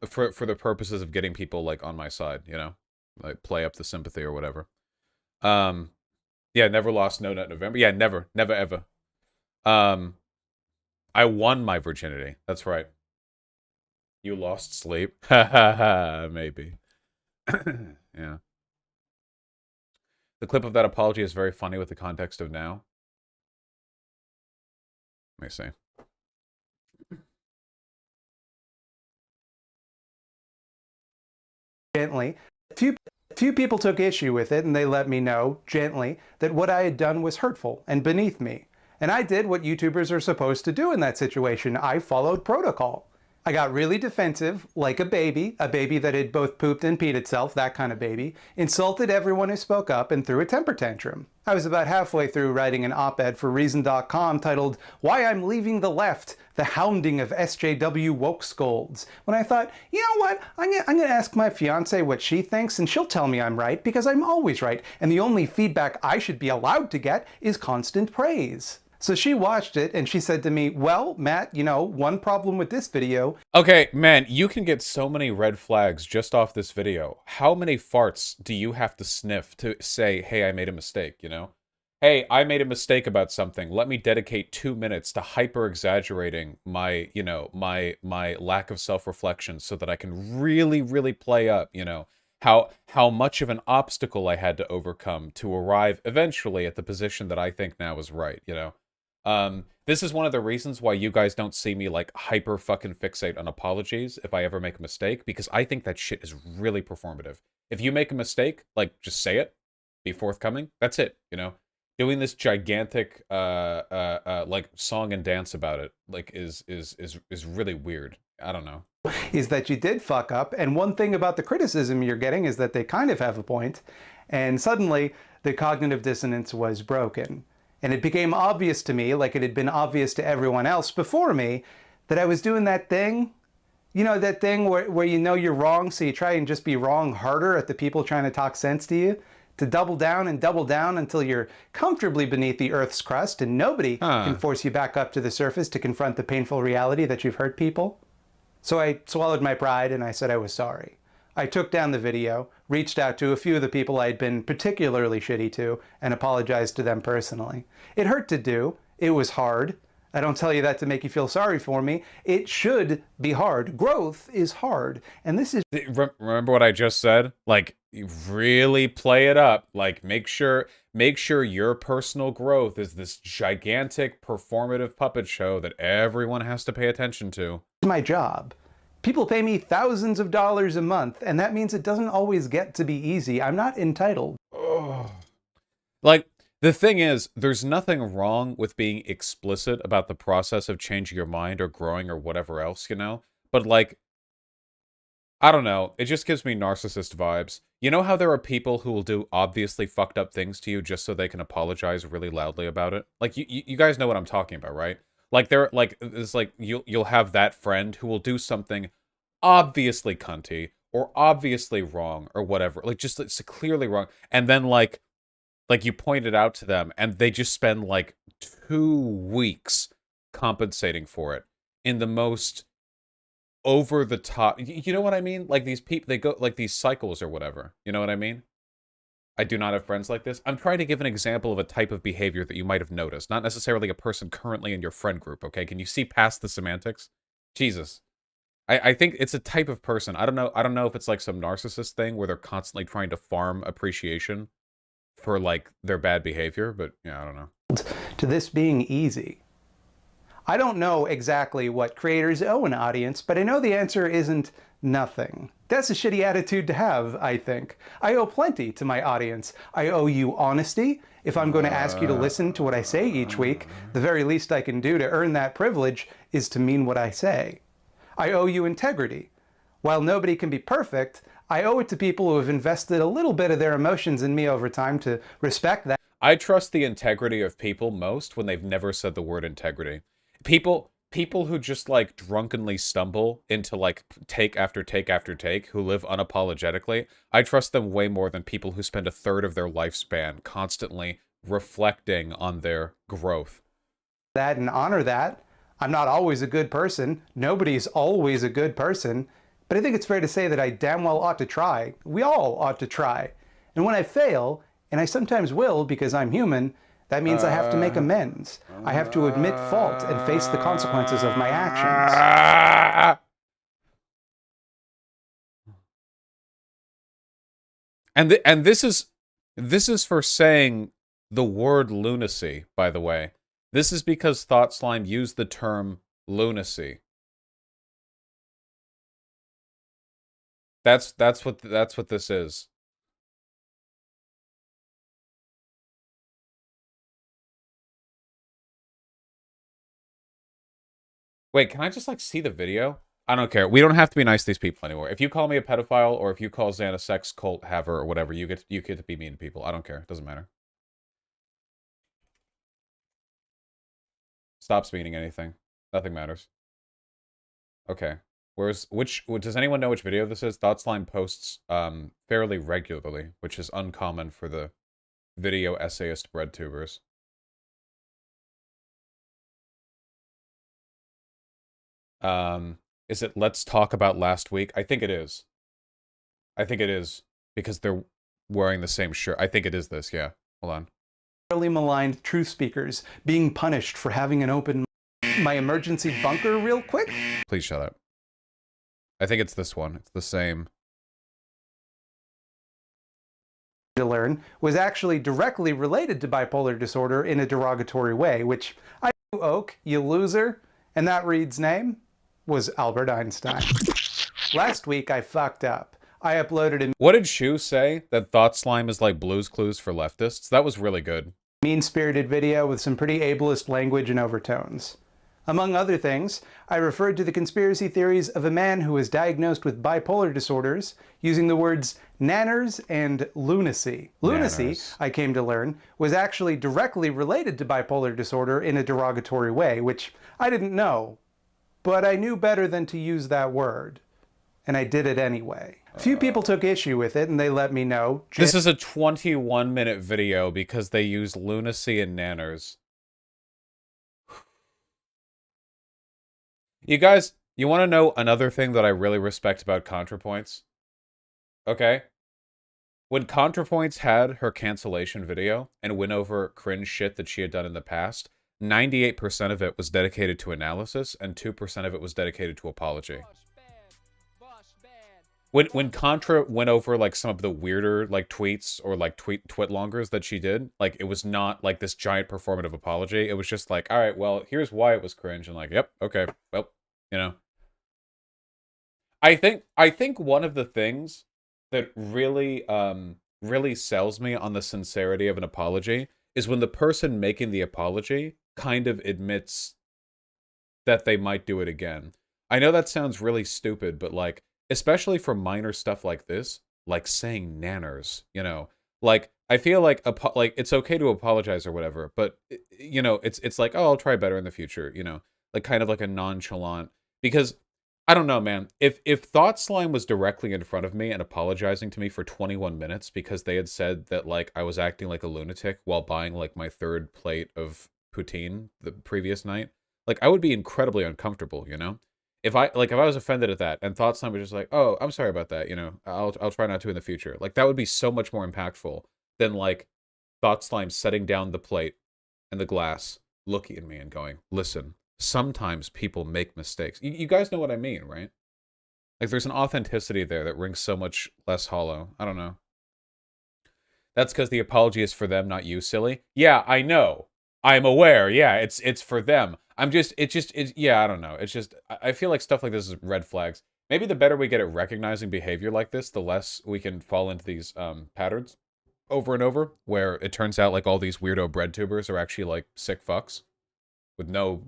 for the purposes of getting people like on my side, you know? Like play up the sympathy or whatever. Yeah, never lost No Nut November. Yeah, never ever. I won my virginity. That's right. You lost sleep. Ha ha ha, maybe. Yeah. The clip of that apology is very funny with the context of now. Let me see. Gently. Few people took issue with it, and they let me know, gently, that what I had done was hurtful and beneath me. And I did what YouTubers are supposed to do in that situation. I followed protocol. I got really defensive, like a baby that had both pooped and peed itself, that kind of baby, insulted everyone who spoke up, and threw a temper tantrum. I was about halfway through writing an op-ed for Reason.com titled, "Why I'm Leaving the Left, the Hounding of SJW Woke Scolds," when I thought, you know what, I'm gonna ask my fiance what she thinks, and she'll tell me I'm right, because I'm always right, and the only feedback I should be allowed to get is constant praise. So she watched it, and she said to me, well, Matt, you know, one problem with this video... Okay, man, you can get so many red flags just off this video. How many farts do you have to sniff to say, hey, I made a mistake, you know? Hey, I made a mistake about something. Let me dedicate 2 minutes to hyper-exaggerating my, you know, my lack of self-reflection so that I can really, really play up, you know, how much of an obstacle I had to overcome to arrive eventually at the position that I think now is right, you know? This is one of the reasons why you guys don't see me, like, hyper fucking fixate on apologies if I ever make a mistake, because I think that shit is really performative. If you make a mistake, like, just say it, be forthcoming, that's it, you know? Doing this gigantic, like, song and dance about it, like, is really weird. I don't know. Is that you did fuck up, and one thing about the criticism you're getting is that they kind of have a point, and suddenly the cognitive dissonance was broken. And it became obvious to me, like it had been obvious to everyone else before me, that I was doing that thing, you know, that thing where you know you're wrong, so you try and just be wrong harder at the people trying to talk sense to you, to double down until you're comfortably beneath the Earth's crust and nobody can force you back up to the surface to confront the painful reality that you've hurt people. So I swallowed my pride and I said I was sorry. I took down the video, reached out to a few of the people I'd been particularly shitty to, and apologized to them personally. It hurt to do. It was hard. I don't tell you that to make you feel sorry for me. It should be hard. Growth is hard. And this is... Remember what I just said? Like, you really play it up. Like, make sure your personal growth is this gigantic performative puppet show that everyone has to pay attention to. My job. People pay me thousands of dollars a month, and that means it doesn't always get to be easy. I'm not entitled. Oh. Like, the thing is, there's nothing wrong with being explicit about the process of changing your mind or growing or whatever else, you know? But, like, I don't know. It just gives me narcissist vibes. You know how there are people who will do obviously fucked up things to you just so they can apologize really loudly about it? Like, you guys know what I'm talking about, right? Like, it's like, you'll have that friend who will do something obviously cunty, or obviously wrong, or whatever. Like, just, it's clearly wrong. And then, like you point it out to them, and they just spend, like, 2 weeks compensating for it in the most over-the-top... You know what I mean? Like, these people, they go, like, these cycles or whatever. You know what I mean? I do not have friends like this. I'm trying to give an example of a type of behavior that you might have noticed, not necessarily a person currently in your friend group, okay? Can you see past the semantics? Jesus. I think it's a type of person. I don't know if it's like some narcissist thing where they're constantly trying to farm appreciation for, like, their bad behavior, but yeah, I don't know. To this being easy. I don't know exactly what creators owe an audience, but I know the answer isn't nothing. That's a shitty attitude to have, I think. I owe plenty to my audience. I owe you honesty. If I'm going to ask you to listen to what I say each week, the very least I can do to earn that privilege is to mean what I say. I owe you integrity. While nobody can be perfect, I owe it to people who have invested a little bit of their emotions in me over time to respect that. I trust the integrity of people most when they've never said the word integrity. People who just like drunkenly stumble into like take after take after take, who live unapologetically, I trust them way more than people who spend a third of their lifespan constantly reflecting on their growth. That and honor that. I'm not always a good person. Nobody's always a good person. But I think it's fair to say that I damn well ought to try. We all ought to try. And when I fail, and I sometimes will because I'm human, that means I have to make amends. I have to admit fault and face the consequences of my actions. And this is for saying the word lunacy, by the way. This is because Thought Slime used the term lunacy. That's what this is. Wait, can I just like see the video? I don't care. We don't have to be nice to these people anymore. If you call me a pedophile or if you call Xan a sex cult haver or whatever, you get to be mean to people. I don't care. It doesn't matter. Stops meaning anything. Nothing matters. Okay. Does anyone know which video this is? Thought Slime posts fairly regularly, which is uncommon for the video essayist breadtubers. Is it Let's Talk About Last Week? I think it is. I think it is because they're wearing the same shirt. I think it is this, yeah. Hold on. Maligned truth speakers being punished for having an open my emergency bunker real quick. Please shut up. I think it's this one. It's the same. To learn was actually directly related to bipolar disorder in a derogatory way, which I knew, Oak, you loser, and that read's name was Albert Einstein. Last week I fucked up. I uploaded a What did Shu say? That Thought Slime is like Blue's Clues for leftists? That was really good. mean-spirited video with some pretty ableist language and overtones. Among other things, I referred to the conspiracy theories of a man who was diagnosed with bipolar disorders using the words nanners and lunacy. Lunacy, Nanners. I came to learn, was actually directly related to bipolar disorder in a derogatory way, which I didn't know. But I knew better than to use that word. And I did it anyway. A few people took issue with it and they let me know. This is a 21-minute video because they use lunacy and nanners. You guys, you want to know another thing that I really respect about ContraPoints? Okay? When ContraPoints had her cancellation video and went over cringe shit that she had done in the past, 98% of it was dedicated to analysis and 2% of it was dedicated to apology. When Contra went over like some of the weirder like tweets or like tweetlongers that she did, like it was not like this giant performative apology. It was just like, all right, well, here's why it was cringe, and like, yep, okay, well, you know. I think one of the things that really really sells me on the sincerity of an apology is when the person making the apology kind of admits that they might do it again. I know that sounds really stupid, but like, especially for minor stuff like this, like saying nanners, you know, like I feel like it's okay to apologize or whatever, but you know, it's like, oh, I'll try better in the future, you know, like kind of like a nonchalant, because I don't know, man. If Thought Slime was directly in front of me and apologizing to me for 21 minutes because they had said that like I was acting like a lunatic while buying like my third plate of poutine the previous night, like I would be incredibly uncomfortable, you know? If I was offended at that and Thought Slime was just like, oh, I'm sorry about that, you know, I'll try not to in the future. Like that would be so much more impactful than like Thought Slime setting down the plate and the glass, looking at me and going, listen, sometimes people make mistakes. You guys know what I mean, right? Like there's an authenticity there that rings so much less hollow. I don't know. That's because the apology is for them, not you, silly. Yeah, I know. I'm aware. Yeah, it's for them. Yeah, I don't know. It's just, I feel like stuff like this is red flags. Maybe the better we get at recognizing behavior like this, the less we can fall into these patterns over and over, where it turns out like all these weirdo bread tubers are actually like sick fucks with no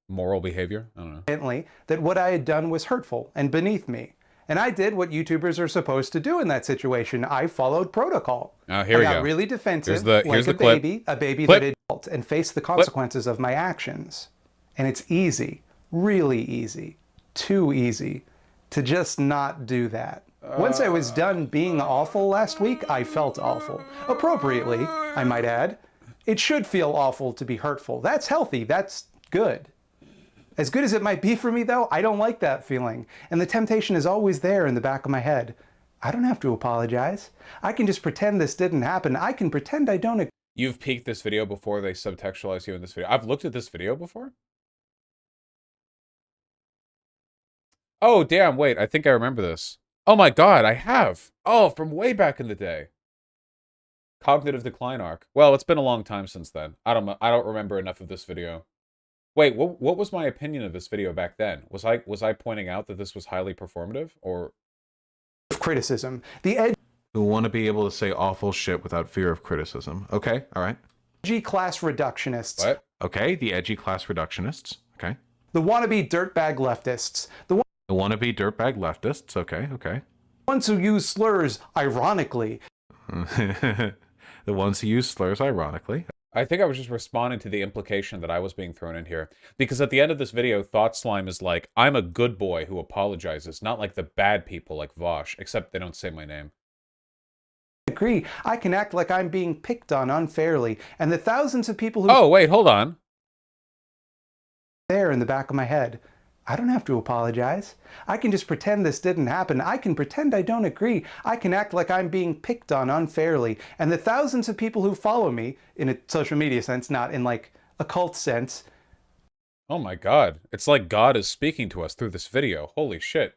moral behavior. I don't know. That what I had done was hurtful and beneath me. And I did what YouTubers are supposed to do in that situation. I followed protocol. Oh, here we I got go. really defensive, Here's the clip. a baby Clip. that had fault, and faced the consequences of my actions. And it's easy, really easy, too easy, to just not do that. Once I was done being awful last week, I felt awful. Appropriately, I might add. It should feel awful to be hurtful. That's healthy. That's good. As good as it might be for me, though, I don't like that feeling. And the temptation is always there in the back of my head. I don't have to apologize. I can just pretend this didn't happen. I can pretend I don't. You've peeked this video before they subtextualize you in this video. I've looked at this video before. Oh, damn, wait. I think I remember this. Oh my god, I have. Oh, from way back in the day. Cognitive decline arc. Well, it's been a long time since then. I don't remember enough of this video. Wait, what was my opinion of this video back then? Was I pointing out that this was highly performative, or Criticism. The edgy Who want to be able to say awful shit without fear of criticism. Okay, all right. class reductionists. what? Okay, the edgy class reductionists. Okay. The wannabe dirtbag leftists. The The wannabe dirtbag leftists. Okay, okay. ones who use slurs ironically. The ones who use slurs ironically. I think I was just responding to the implication that I was being thrown in here. Because at the end of this video, Thought Slime is like, I'm a good boy who apologizes, not like the bad people like Vosh, except they don't say my name. Agree. I can act like I'm being picked on unfairly. And the thousands of people who Oh, wait, hold on. there in the back of my head. I don't have to apologize. I can just pretend this didn't happen. I can pretend I don't agree. I can act like I'm being picked on unfairly. And the thousands of people who follow me, in a social media sense, not in like a cult sense. Oh my god. It's like God is speaking to us through this video. Holy shit.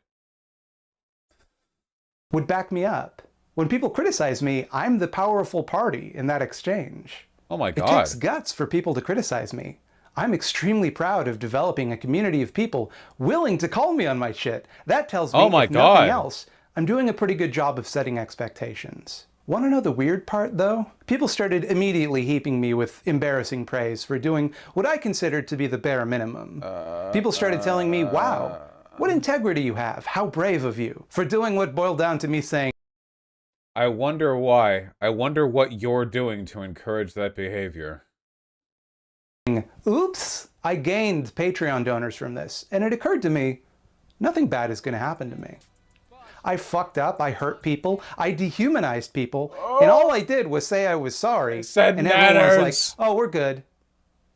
Would back me up. When people criticize me, I'm the powerful party in that exchange. Oh my It god. takes guts for people to criticize me. I'm extremely proud of developing a community of people willing to call me on my shit. That tells me, Oh my if nothing God. else, I'm doing a pretty good job of setting expectations. Want to know the weird part, though? People started immediately heaping me with embarrassing praise for doing what I considered to be the bare minimum. People started telling me, wow, what integrity you have, how brave of you, for doing what boiled down to me saying, I wonder why. I wonder what you're doing to encourage that behavior. oops, I gained Patreon donors from this. And it occurred to me, nothing bad is going to happen to me. I fucked up, I hurt people, I dehumanized people, and all I did was say I was sorry. Said and everyone was manners. like, oh, we're good.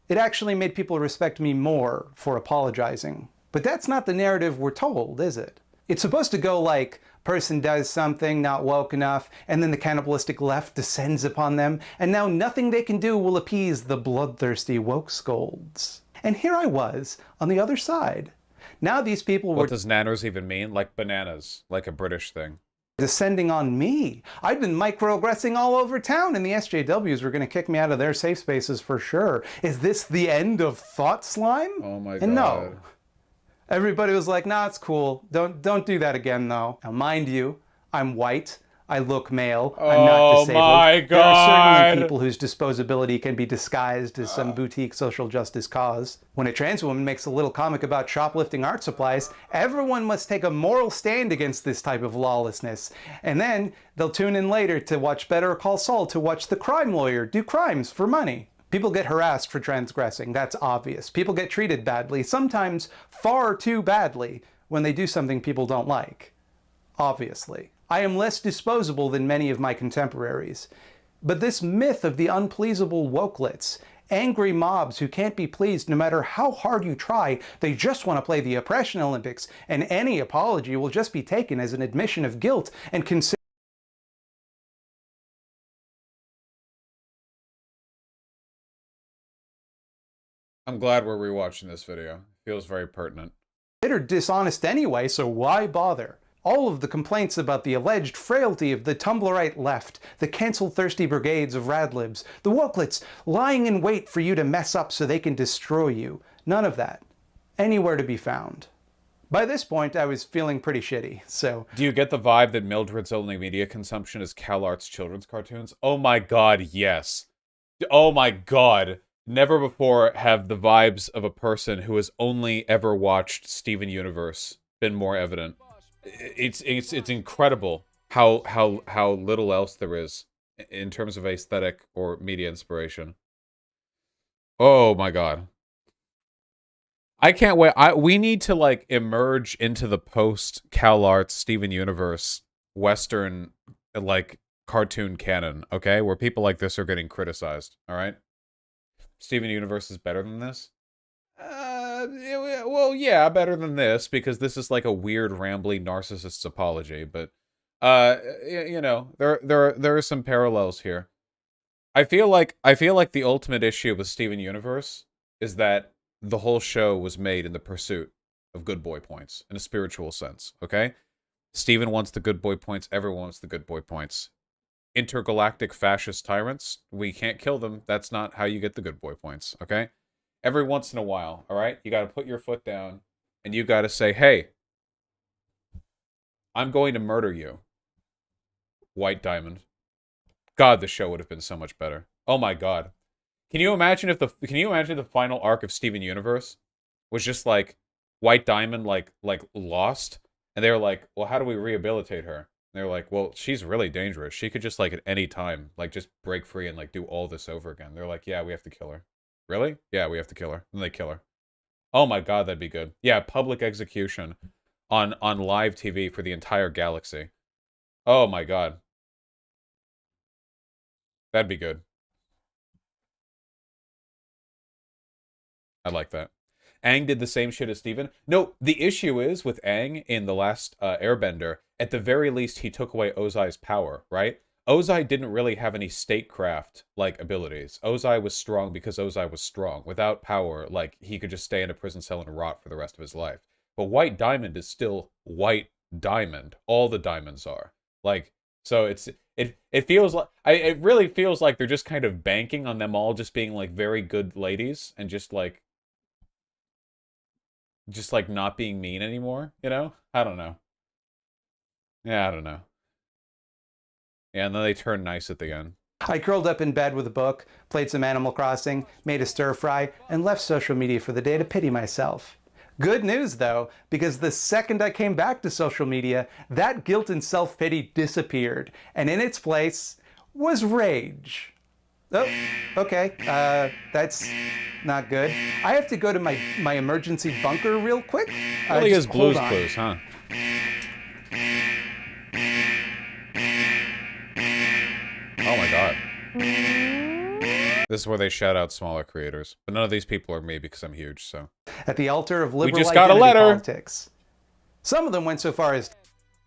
It actually made people respect me more for apologizing. But that's not the narrative we're told, is it? It's supposed to go like, person does something not woke enough, and then the cannibalistic left descends upon them, and now nothing they can do will appease the bloodthirsty woke scolds. And here I was, on the other side. Now these people were What does nanners even mean? Like bananas. Like a British thing. descending on me. I'd been microaggressing all over town, and the SJWs were going to kick me out of their safe spaces for sure. Is this the end of Thought Slime? Oh my god. And no. Everybody was like, nah, it's cool. Don't do that again, though. Now, mind you, I'm white. I look male. I'm not Oh disabled. my There are certainly God. people whose disposability can be disguised as some boutique social justice cause. When a trans woman makes a little comic about shoplifting art supplies, everyone must take a moral stand against this type of lawlessness. And then they'll tune in later to watch Better Call Saul to watch the crime lawyer do crimes for money. People get harassed for transgressing, that's obvious. People get treated badly, sometimes far too badly, when they do something people don't like. Obviously. I am less disposable than many of my contemporaries. But this myth of the unpleasable wokelets, angry mobs who can't be pleased no matter how hard you try, they just want to play the oppression Olympics, and any apology will just be taken as an admission of guilt and considered I'm glad we're rewatching this video. Feels very pertinent. dishonest anyway, so why bother? All of the complaints about the alleged frailty of the Tumblrite left, the cancel-thirsty brigades of radlibs, the wokelets lying in wait for you to mess up so they can destroy you. None of that. Anywhere to be found. By this point, I was feeling pretty shitty, so... Do you get the vibe that Mildred's only media consumption is CalArts children's cartoons? Oh my god, yes. Oh my god. Never before have the vibes of a person who has only ever watched Steven Universe been more evident. It's incredible how little else there is in terms of aesthetic or media inspiration. Oh my god. I can't wait. We need to like emerge into the post CalArts Steven Universe Western like cartoon canon, okay? Where people like this are getting criticized, all right? Steven Universe is better than this? Well, yeah, better than this, because this is like a weird, rambly narcissist's apology, but, you know, there are some parallels here. I feel like the ultimate issue with Steven Universe is that the whole show was made in the pursuit of good boy points, in a spiritual sense, okay? Steven wants the good boy points, everyone wants the good boy points. Intergalactic fascist tyrants, we can't kill them, that's not how you get the good boy points, okay? Every once in a while, alright? You gotta put your foot down, and you gotta say, hey, I'm going to murder you, White Diamond. God, the show would have been so much better. Oh my god. Can you imagine if the final arc of Steven Universe was just like White Diamond like lost, and they were like, well, how do we rehabilitate her? And they're like, well, she's really dangerous. She could just like at any time like just break free and like do all this over again. They're like, yeah, we have to kill her. Really? Yeah, we have to kill her. And they kill her. Oh my god, that'd be good. Yeah, public execution on live TV for the entire galaxy. Oh my god. That'd be good. I like that. Aang did the same shit as Steven. No, the issue is with Aang in The Last Airbender, at the very least, he took away Ozai's power, right? Ozai didn't really have any statecraft-like abilities. Ozai was strong because Ozai was strong. Without power, like, he could just stay in a prison cell and rot for the rest of his life. But White Diamond is still White Diamond. All the diamonds are. Like, so it feels like, it really feels like they're just kind of banking on them all just being, like, very good ladies and just like not being mean anymore, you know? I don't know. Yeah, I don't know. Yeah, and then they turn nice at the end. I curled up in bed with a book, played some Animal Crossing, made a stir fry, and left social media for the day to pity myself. Good news though, because the second I came back to social media, that guilt and self-pity disappeared, and in its place was rage. Oh, okay, that's not good. I have to go to my emergency bunker real quick. Really is Just hold Blue's on. Clues, huh? Oh my god. This is where they shout out smaller creators. But none of these people are me because I'm huge, so. At the altar of liberal just got a identity letter. politics. Some of them went so far as,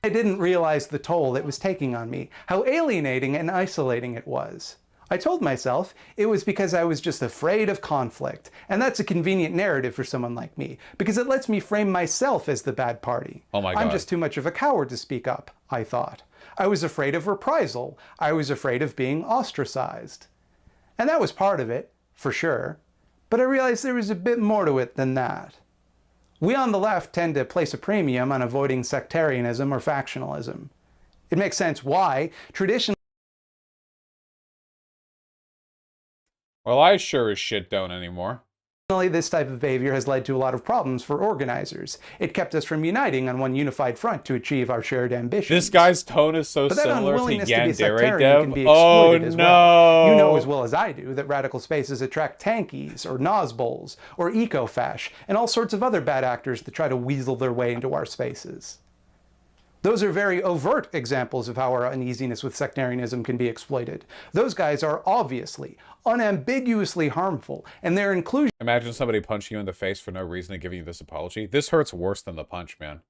I didn't realize the toll it was taking on me, how alienating and isolating it was. I told myself it was because I was just afraid of conflict, and that's a convenient narrative for someone like me, because it lets me frame myself as the bad party. Oh my god. I'm just too much of a coward to speak up, I thought. I was afraid of reprisal. I was afraid of being ostracized. And that was part of it, for sure. But I realized there was a bit more to it than that. We on the left tend to place a premium on avoiding sectarianism or factionalism. It makes sense why. Traditionally, Well, I sure as shit don't anymore. this type of behavior has led to a lot of problems for organizers. It kept us from uniting on one unified front to achieve our shared ambitions. This guy's tone is so But that similar to unwillingness to be Yandere sectarian can Dev. be Oh exploited as no! well. You know as well as I do that radical spaces attract tankies, or nosbols, or eco-fash, and all sorts of other bad actors that try to weasel their way into our spaces. Those are very overt examples of how our uneasiness with sectarianism can be exploited. Those guys are obviously, unambiguously harmful, and their inclusion Imagine somebody punching you in the face for no reason and giving you this apology. This hurts worse than the punch, man.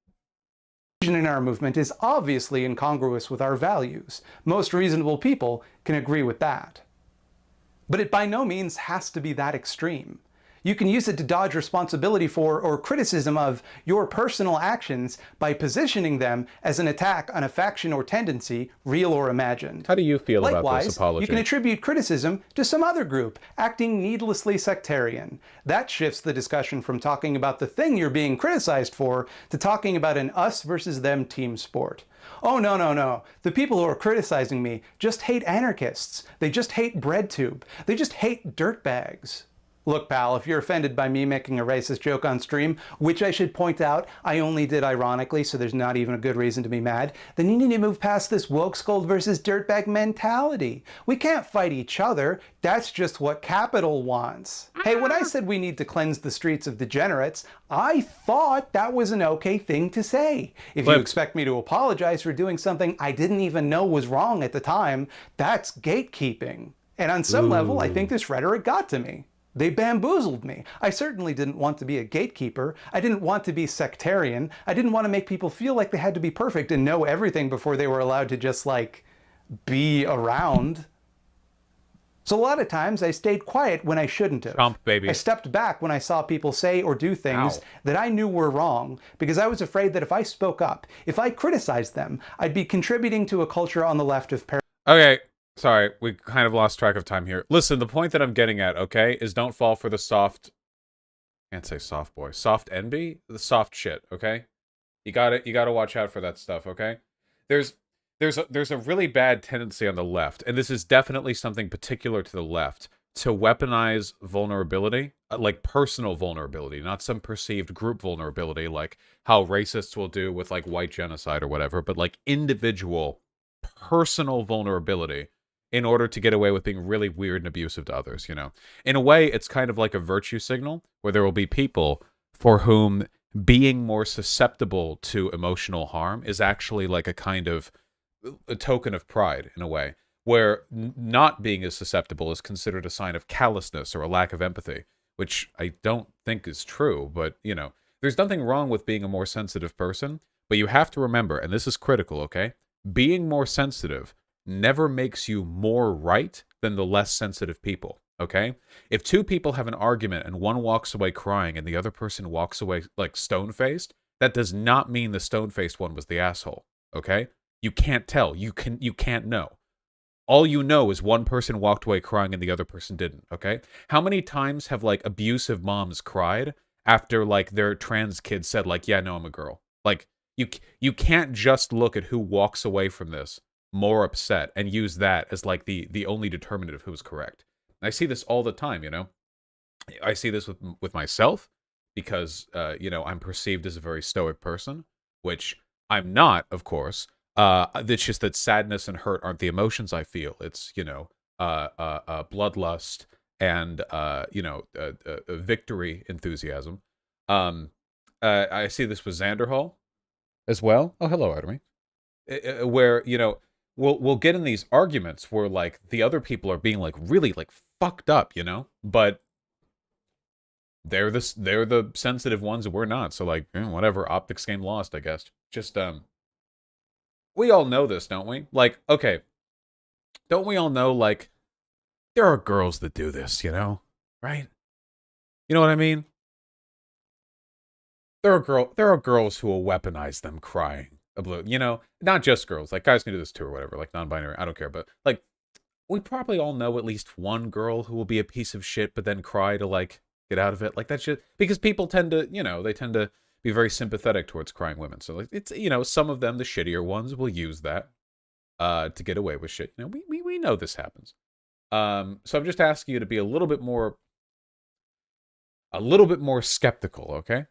in our movement is obviously incongruous with our values. Most reasonable people can agree with that. But it by no means has to be that extreme. You can use it to dodge responsibility for or criticism of your personal actions by positioning them as an attack on a faction or tendency, real or imagined. How do you feel about this Likewise, apology? you can attribute criticism to some other group acting needlessly sectarian. That shifts the discussion from talking about the thing you're being criticized for to talking about an us versus them team sport. Oh, no, no, no. The people who are criticizing me just hate anarchists. They just hate BreadTube. They just hate dirtbags. Look, pal, if you're offended by me making a racist joke on stream, which I should point out I only did ironically, so there's not even a good reason to be mad, then you need to move past this woke scold versus dirtbag mentality. We can't fight each other. That's just what capital wants. Hey, when I said we need to cleanse the streets of degenerates, I thought that was an okay thing to say. If you expect me to apologize for doing something I didn't even know was wrong at the time, that's gatekeeping. And on some level, I think this rhetoric got to me. They bamboozled me. I certainly didn't want to be a gatekeeper. I didn't want to be sectarian. I didn't want to make people feel like they had to be perfect and know everything before they were allowed to just, like, be around. So a lot of times I stayed quiet when I shouldn't have. Chomp, baby. I stepped back when I saw people say or do things that I knew were wrong because I was afraid that if I spoke up, if I criticized them, I'd be contributing to a culture on the left of Okay, sorry, we kind of lost track of time here. Listen, the point that I'm getting at, okay, is don't fall for the soft... Can't say soft boy. Soft envy? The soft shit, okay? You gotta watch out for that stuff, okay? There's a really bad tendency on the left, and this is definitely something particular to the left, to weaponize vulnerability, like personal vulnerability, not some perceived group vulnerability, like how racists will do with, like, white genocide or whatever, but, like, individual, personal vulnerability in order to get away with being really weird and abusive to others, you know? In a way, it's kind of like a virtue signal, where there will be people for whom being more susceptible to emotional harm is actually like a kind of a token of pride, in a way, where not being as susceptible is considered a sign of callousness or a lack of empathy, which I don't think is true, but, you know, there's nothing wrong with being a more sensitive person, but you have to remember, and this is critical, okay? Being more sensitive never makes you more right than the less sensitive people, okay? If two people have an argument and one walks away crying and the other person walks away, like, stone-faced, that does not mean the stone-faced one was the asshole, okay? You can't tell. You can't know. All you know is one person walked away crying and the other person didn't, okay? How many times have, like, abusive moms cried after, like, their trans kid said, like, yeah, no, I'm a girl? Like, you can't just look at who walks away from this more upset and use that as, like, the only determinant of who's correct. I see this all the time, you know? I see this with myself because, you know, I'm perceived as a very stoic person, which I'm not, of course. It's just that sadness and hurt aren't the emotions I feel. It's, you know, bloodlust and, you know, victory enthusiasm. I see this with Xanderhall as well. Oh, hello, Artemy. Where, you know, we'll get in these arguments where, like, the other people are being, like, really, like, fucked up, you know? But they're the sensitive ones and we're not. So, like, whatever, optics game lost, I guess. Just, we all know this, don't we? Like, okay, don't we all know, like, there are girls that do this, you know? Right? You know what I mean? There are girls who will weaponize them crying. You know? Not just girls. Like, guys can do this too or whatever. Like, non-binary, I don't care. But, like, we probably all know at least one girl who will be a piece of shit but then cry to, like, get out of it. Like, that shit. Because people tend to, you know, they tend to be very sympathetic towards crying women. So, like, it's, you know, some of them, the shittier ones, will use that to get away with shit. You know, we know this happens. So I'm just asking you to be a little bit more skeptical, okay?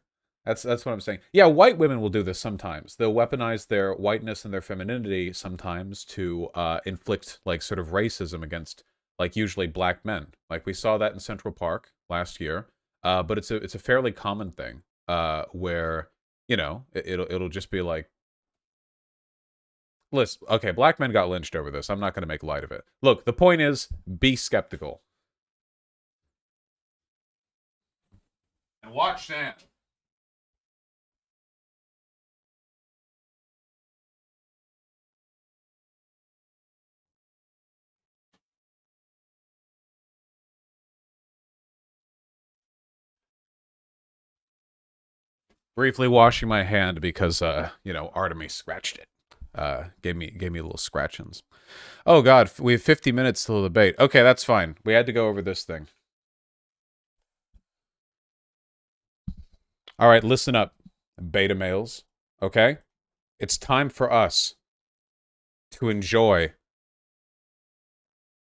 That's what I'm saying. Yeah, white women will do this sometimes. They'll weaponize their whiteness and their femininity sometimes to inflict, like, sort of racism against, like, usually black men. Like, we saw that in Central Park last year. But it's a fairly common thing where, you know, it'll just be like, listen, okay, black men got lynched over this. I'm not going to make light of it. Look, the point is, be skeptical. And watch that. Briefly washing my hand because, you know, Artemis scratched it. Gave me little scratchings. Oh God, we have 50 minutes till the debate. Okay, that's fine. We had to go over this thing. All right, listen up, beta males. Okay, it's time for us to enjoy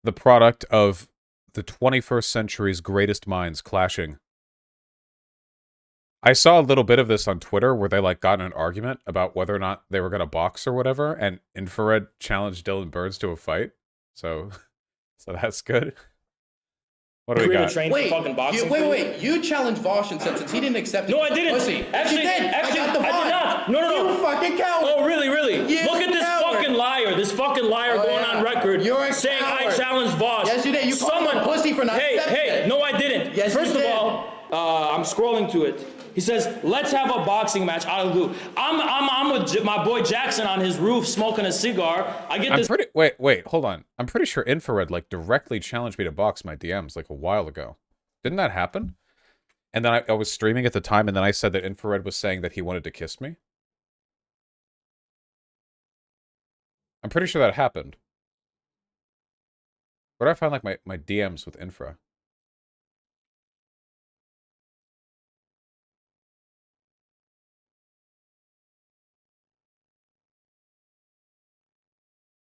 the product of the 21st century's greatest minds clashing. I saw a little bit of this on Twitter where they like got in an argument about whether or not they were going to box or whatever, and Infrared challenged Dylan Burns to a fight. So that's good. What do we got? Wait, you challenged Vosh and said since he didn't accept it. No, I didn't. Pussy. Actually, Yes, you did. actually, I got the I did not. No. You fucking coward. Oh, really? You Look at this coward. fucking liar. This fucking liar going yeah. on record You're a saying I coward. challenged Vosh. Yes, you did. You called him a pussy for not accepting it. No, I didn't. Yes, First you of did. all, I'm scrolling to it. He says, let's have a boxing match. I'll do. I'm with my boy Jackson on his roof smoking a cigar. I get this. Wait, hold on. I'm pretty sure Infrared like directly challenged me to box my DMs like a while ago. Didn't that happen? And then I was streaming at the time, and then I said that Infrared was saying that he wanted to kiss me. I'm pretty sure that happened. Where do I find like my DMs with Infra?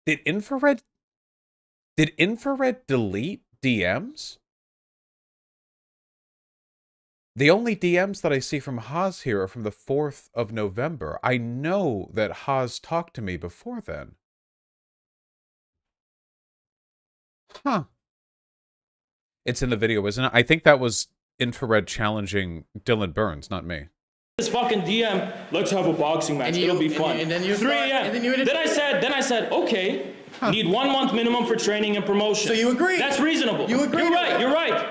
Did Infrared delete DMs? The only DMs that I see from Haas here are from the 4th of November. I know that Haas talked to me before then. Huh. It's in the video, isn't it? I think that was Infrared challenging Dylan Burns, not me. This fucking DM. Let's have a boxing match. It'll be fun. And then you 3 thought- a.m. and then you didn't- Then I said, okay. Need 1 month minimum for training and promotion. So you agreed. That's reasonable. You agreed You're with right. that. You're right.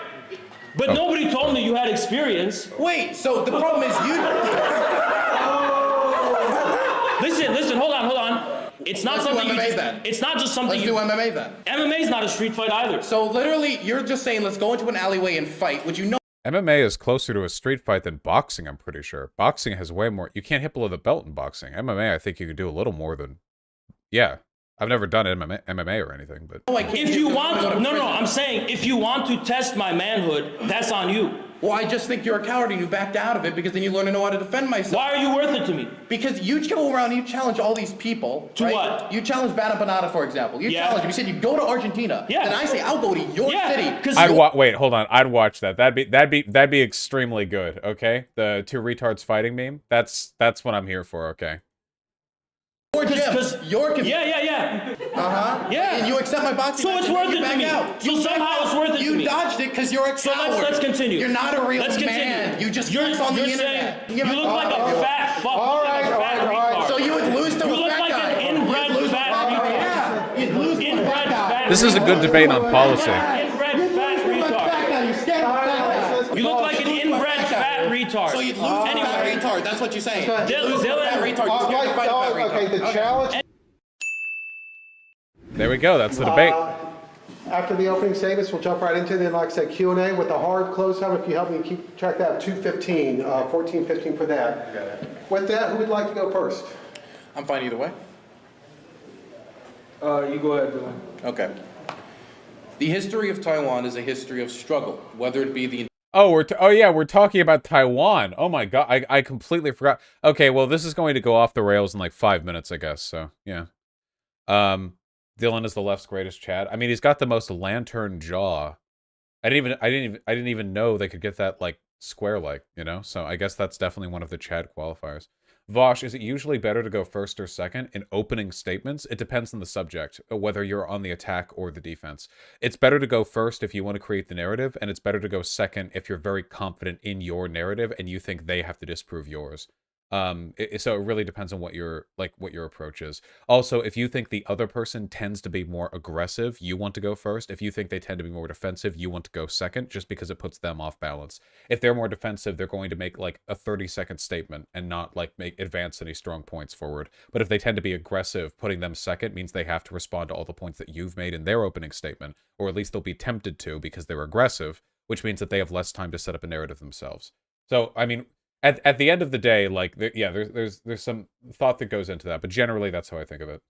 But nobody told me you had experience. Wait, so the problem is you. Listen. Hold on. It's not Let's do something you MMA just, then. It's not just something Let's you. do MMA then. MMA is not a street fight either. So literally, you're just saying let's go into an alleyway and fight, which you know. MMA is closer to a street fight than boxing, I'm pretty sure. Boxing has way more... You can't hit below the belt in boxing. MMA, I think you could do a little more than... Yeah. I've never done MMA or anything, but... If you want to, no, I'm saying if you want to test my manhood, that's on you. Well, I just think you're a coward and you backed out of it because then you learn to know how to defend myself. Why are you worth it to me? Because you go around and you challenge all these people. To right? what? You challenge Bada Banana, for example. You Yeah. challenge him. You said you go to Argentina. Yeah. Then I say I'll go to your city. because Wait, hold on. I'd watch that. That'd be extremely good, okay? The 2 retards fighting meme. That's what I'm here for, okay? Your gym. Your community. Yeah. Yeah. And you accept my boxing So match it's and then worth you it to back me. out. So You somehow backed it's out. worth it to You me. dodged it because you're a So coward. let's continue. You're not a real Let's man. continue. You just you're flex on the saying internet. you look like a fat fuck. All right. So you would lose to You a look fat like guy. an inbred fat retard. Yeah. You'd lose to a Inbred fat guy. fat. This is a good debate on policy. Inbred fat retard. You're scared of fat guys. You look like an inbred fat retard. So you'd lose to a fat Anyway, retard. That's what you're saying. Dylan- Lose to a fat retard. You're scared to fight a fat retard. Okay, the challenge. There we go. That's the debate. After the opening statements, we'll jump right into the, like I said, Q&A with a hard close time. If you help me keep track of that, 2:15, 14:15 for that. With that, who would like to go first? I'm fine either way. you go ahead, Dylan. Okay. The history of Taiwan is a history of struggle, whether it be the Oh, we're talking about Taiwan. Oh my God, I completely forgot. Okay, well, this is going to go off the rails in like 5 minutes, I guess. So yeah. Dylan is the left's greatest Chad. I mean, he's got the most lantern jaw. I didn't even know they could get that like square like, you know? So I guess that's definitely one of the Chad qualifiers. Vosh, is it usually better to go first or second in opening statements? It depends on the subject, whether you're on the attack or the defense. It's better to go first if you want to create the narrative, and it's better to go second if you're very confident in your narrative and you think they have to disprove yours. So it really depends on what your approach is. Also, if you think the other person tends to be more aggressive, you want to go first. If you think they tend to be more defensive, you want to go second, just because it puts them off balance. If they're more defensive, they're going to make like a 30-second statement and not like advance any strong points forward. But if they tend to be aggressive, putting them second means they have to respond to all the points that you've made in their opening statement, or at least they'll be tempted to because they're aggressive, which means that they have less time to set up a narrative themselves. So, I mean, at the end of the day, like, there's some thought that goes into that, but generally that's how I think of it.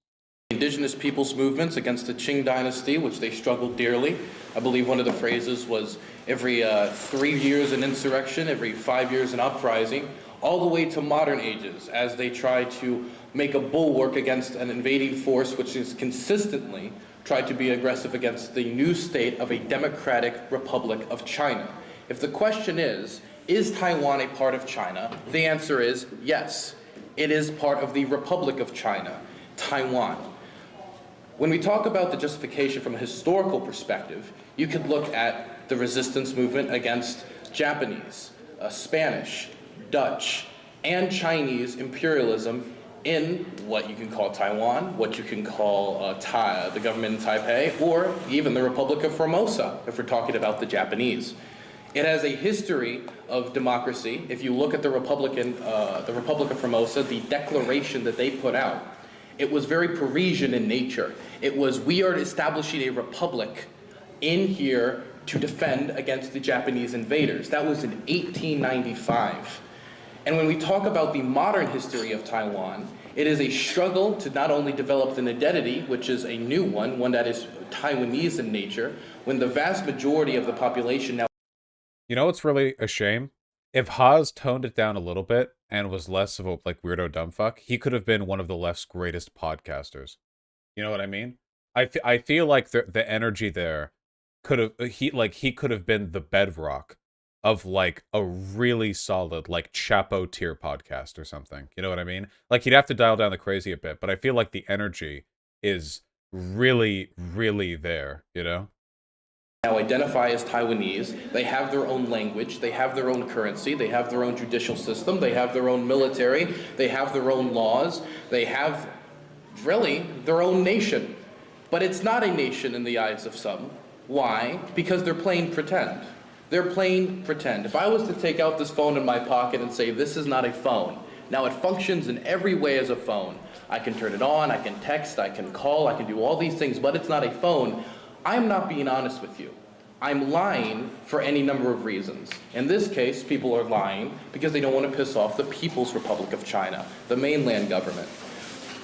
Indigenous peoples' movements against the Qing dynasty, which they struggled dearly. I believe one of the phrases was every 3 years an insurrection, every 5 years an uprising, all the way to modern ages as they try to make a bulwark against an invading force which is consistently tried to be aggressive against the new state of a democratic republic of China. If the question is Taiwan a part of China? The answer is yes. It is part of the Republic of China, Taiwan. When we talk about the justification from a historical perspective, you could look at the resistance movement against Japanese, Spanish, Dutch, and Chinese imperialism in what you can call Taiwan, what you can call the government in Taipei, or even the Republic of Formosa, if we're talking about the Japanese. It has a history of democracy. If you look at the Republic of Formosa, the declaration that they put out, it was very Parisian in nature. It was, we are establishing a republic in here to defend against the Japanese invaders. That was in 1895. And when we talk about the modern history of Taiwan, it is a struggle to not only develop an identity, which is a new one that is Taiwanese in nature, when the vast majority of the population now... You know what's really a shame? If Haas toned it down a little bit and was less of a like weirdo dumbfuck, he could have been one of the left's greatest podcasters. You know what I mean? I feel like the energy there could have he could have been the bedrock of like a really solid like Chapo tier podcast or something. You know what I mean? Like he'd have to dial down the crazy a bit, but I feel like the energy is really, really there, you know? Now identify as Taiwanese. They have their own language, they have their own currency, they have their own judicial system, they have their own military, they have their own laws, they have really their own nation. But it's not a nation in the eyes of some. Why? Because they're playing pretend. They're playing pretend. If I was to take out this phone in my pocket and say, this is not a phone, now it functions in every way as a phone. I can turn it on, I can text, I can call, I can do all these things, but it's not a phone. I'm not being honest with you. I'm lying for any number of reasons. In this case, people are lying because they don't want to piss off the People's Republic of China, the mainland government.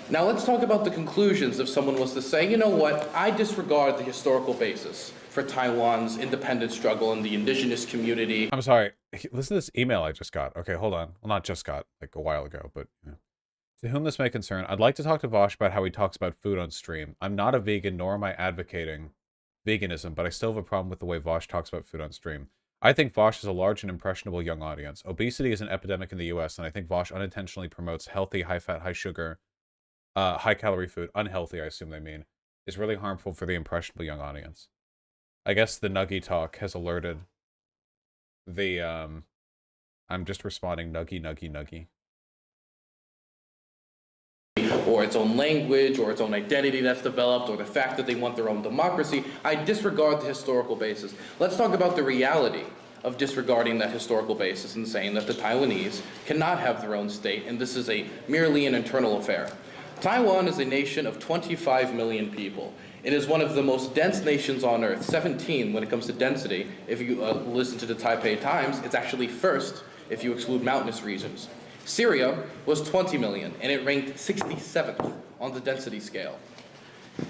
Now let's talk about the conclusions if someone was to say, you know what, I disregard the historical basis for Taiwan's independence struggle and the indigenous community. I'm sorry, listen to this email I just got. Okay, hold on. Well, not just got, like a while ago, but... Yeah. To whom this may concern, I'd like to talk to Vosh about how he talks about food on stream. I'm not a vegan, nor am I advocating veganism, but I still have a problem with the way Vosh talks about food on stream. I think Vosh has a large and impressionable young audience. Obesity is an epidemic in the US, and I think Vosh unintentionally promotes healthy, high-fat, high-sugar, high-calorie food, unhealthy, I assume they mean, is really harmful for the impressionable young audience. I guess the Nuggy talk has alerted the, I'm just responding, Nuggy. Or its own language, or its own identity that's developed, or the fact that they want their own democracy. I disregard the historical basis. Let's talk about the reality of disregarding that historical basis and saying that the Taiwanese cannot have their own state, and this is merely an internal affair. Taiwan is a nation of 25 million people. It is one of the most dense nations on earth, 17 when it comes to density. If you listen to the Taipei Times, it's actually first if you exclude mountainous regions. Syria was 20 million, and it ranked 67th on the density scale.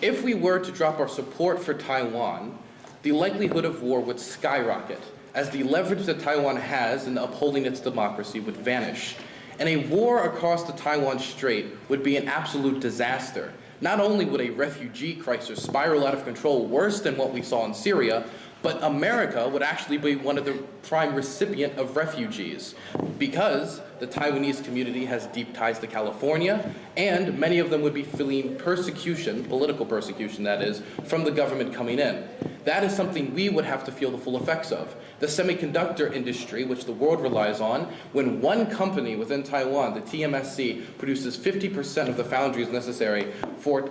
If we were to drop our support for Taiwan, the likelihood of war would skyrocket, as the leverage that Taiwan has in upholding its democracy would vanish. And a war across the Taiwan Strait would be an absolute disaster. Not only would a refugee crisis spiral out of control worse than what we saw in Syria, but America would actually be one of the prime recipient of refugees because the Taiwanese community has deep ties to California, and many of them would be feeling persecution, political persecution that is, from the government coming in. That is something we would have to feel the full effects of. The semiconductor industry, which the world relies on, when one company within Taiwan, the TMSC, produces 50% of the foundries necessary for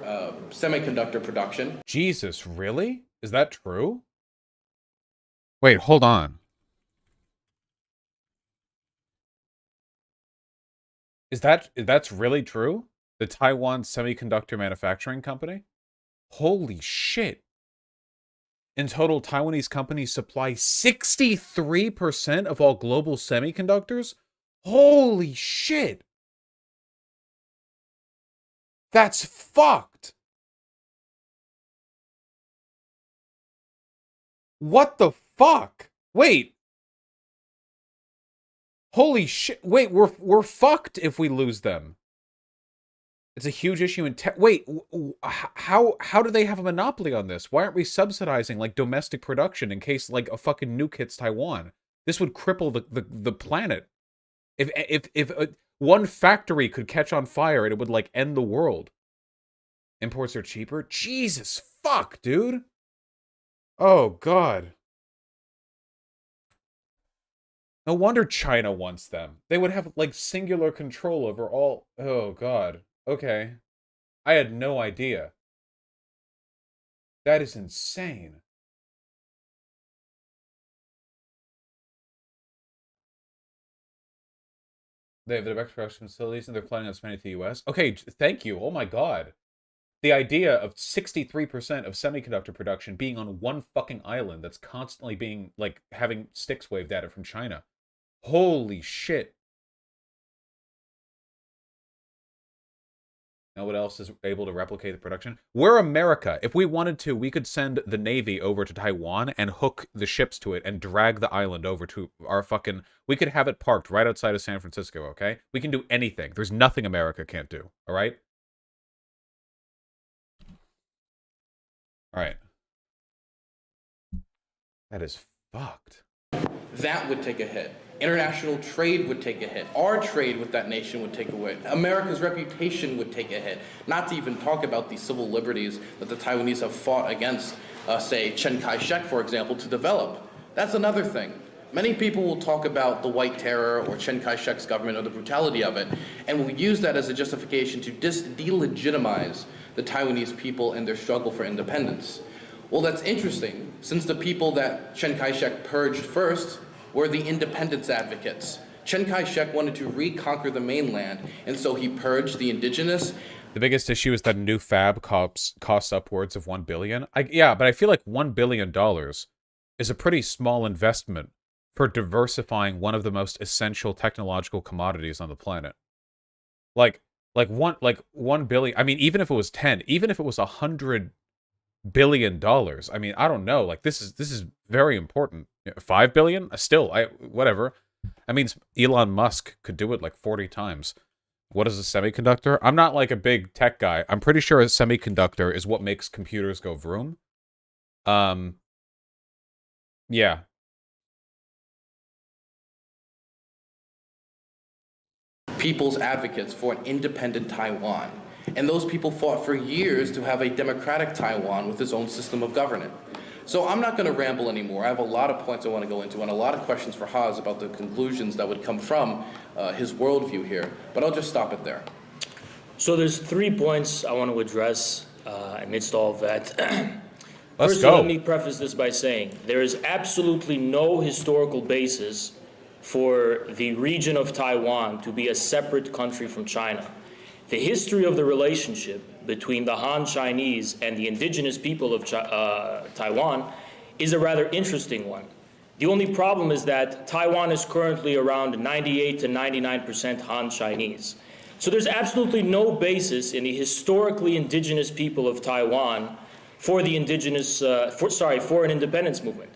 semiconductor production. Jesus, really? Is that true? Wait, hold on. That's really true? The Taiwan Semiconductor Manufacturing Company? Holy shit. In total, Taiwanese companies supply 63% of all global semiconductors? Holy shit. That's fucked. What the fuck? Wait. Holy shit. Wait, we're fucked if we lose them. It's a huge issue in wait, how do they have a monopoly on this? Why aren't we subsidizing like domestic production in case like a fucking nuke hits Taiwan? This would cripple the planet. If one factory could catch on fire, it would like end the world. Imports are cheaper? Jesus fuck, dude. Oh god. No wonder China wants them. They would have like singular control over all. Oh god. Okay. I had no idea. That is insane. They have the direct production facilities and they're planning on expanding to the US. Okay, thank you. Oh my god. The idea of 63% of semiconductor production being on one fucking island that's constantly being, like, having sticks waved at it from China. Holy shit. Now what else is able to replicate the production? We're America. If we wanted to, we could send the Navy over to Taiwan and hook the ships to it and drag the island over to our fucking... We could have it parked right outside of San Francisco, okay? We can do anything. There's nothing America can't do, alright? Alright. That is fucked. That would take a hit. International trade would take a hit. Our trade with that nation would take away. America's reputation would take a hit. Not to even talk about the civil liberties that the Taiwanese have fought against, say, Chiang Kai-shek, for example, to develop. That's another thing. Many people will talk about the White Terror or Chiang Kai-shek's government or the brutality of it, and will use that as a justification to delegitimize the Taiwanese people and their struggle for independence. Well, that's interesting, since the people that Chiang Kai-shek purged first were the independence advocates. Chiang Kai-shek wanted to reconquer the mainland, and so he purged the indigenous. The biggest issue is that a new fab costs upwards of $1 billion. Yeah, but I feel like $1 billion is a pretty small investment for diversifying one of the most essential technological commodities on the planet. Like $1 billion. I mean, even if it was 10, even if it was $100 billion, I mean, I don't know. Like this is very important. 5 billion? Still, whatever. I mean, Elon Musk could do it like 40 times. What is a semiconductor? I'm not like a big tech guy. I'm pretty sure a semiconductor is what makes computers go vroom. Yeah. People's advocates for an independent Taiwan. And those people fought for years to have a democratic Taiwan with its own system of government. So I'm not going to ramble anymore. I have a lot of points I want to go into and a lot of questions for Haas about the conclusions that would come from his worldview here. But I'll just stop it there. So there's 3 points I want to address amidst all of that. Let's go. Let me preface this by saying there is absolutely no historical basis for the region of Taiwan to be a separate country from China. The history of the relationship between the Han Chinese and the indigenous people of Taiwan is a rather interesting one. The only problem is that Taiwan is currently around 98 to 99% Han Chinese. So there's absolutely no basis in the historically indigenous people of Taiwan for the indigenous, for an independence movement.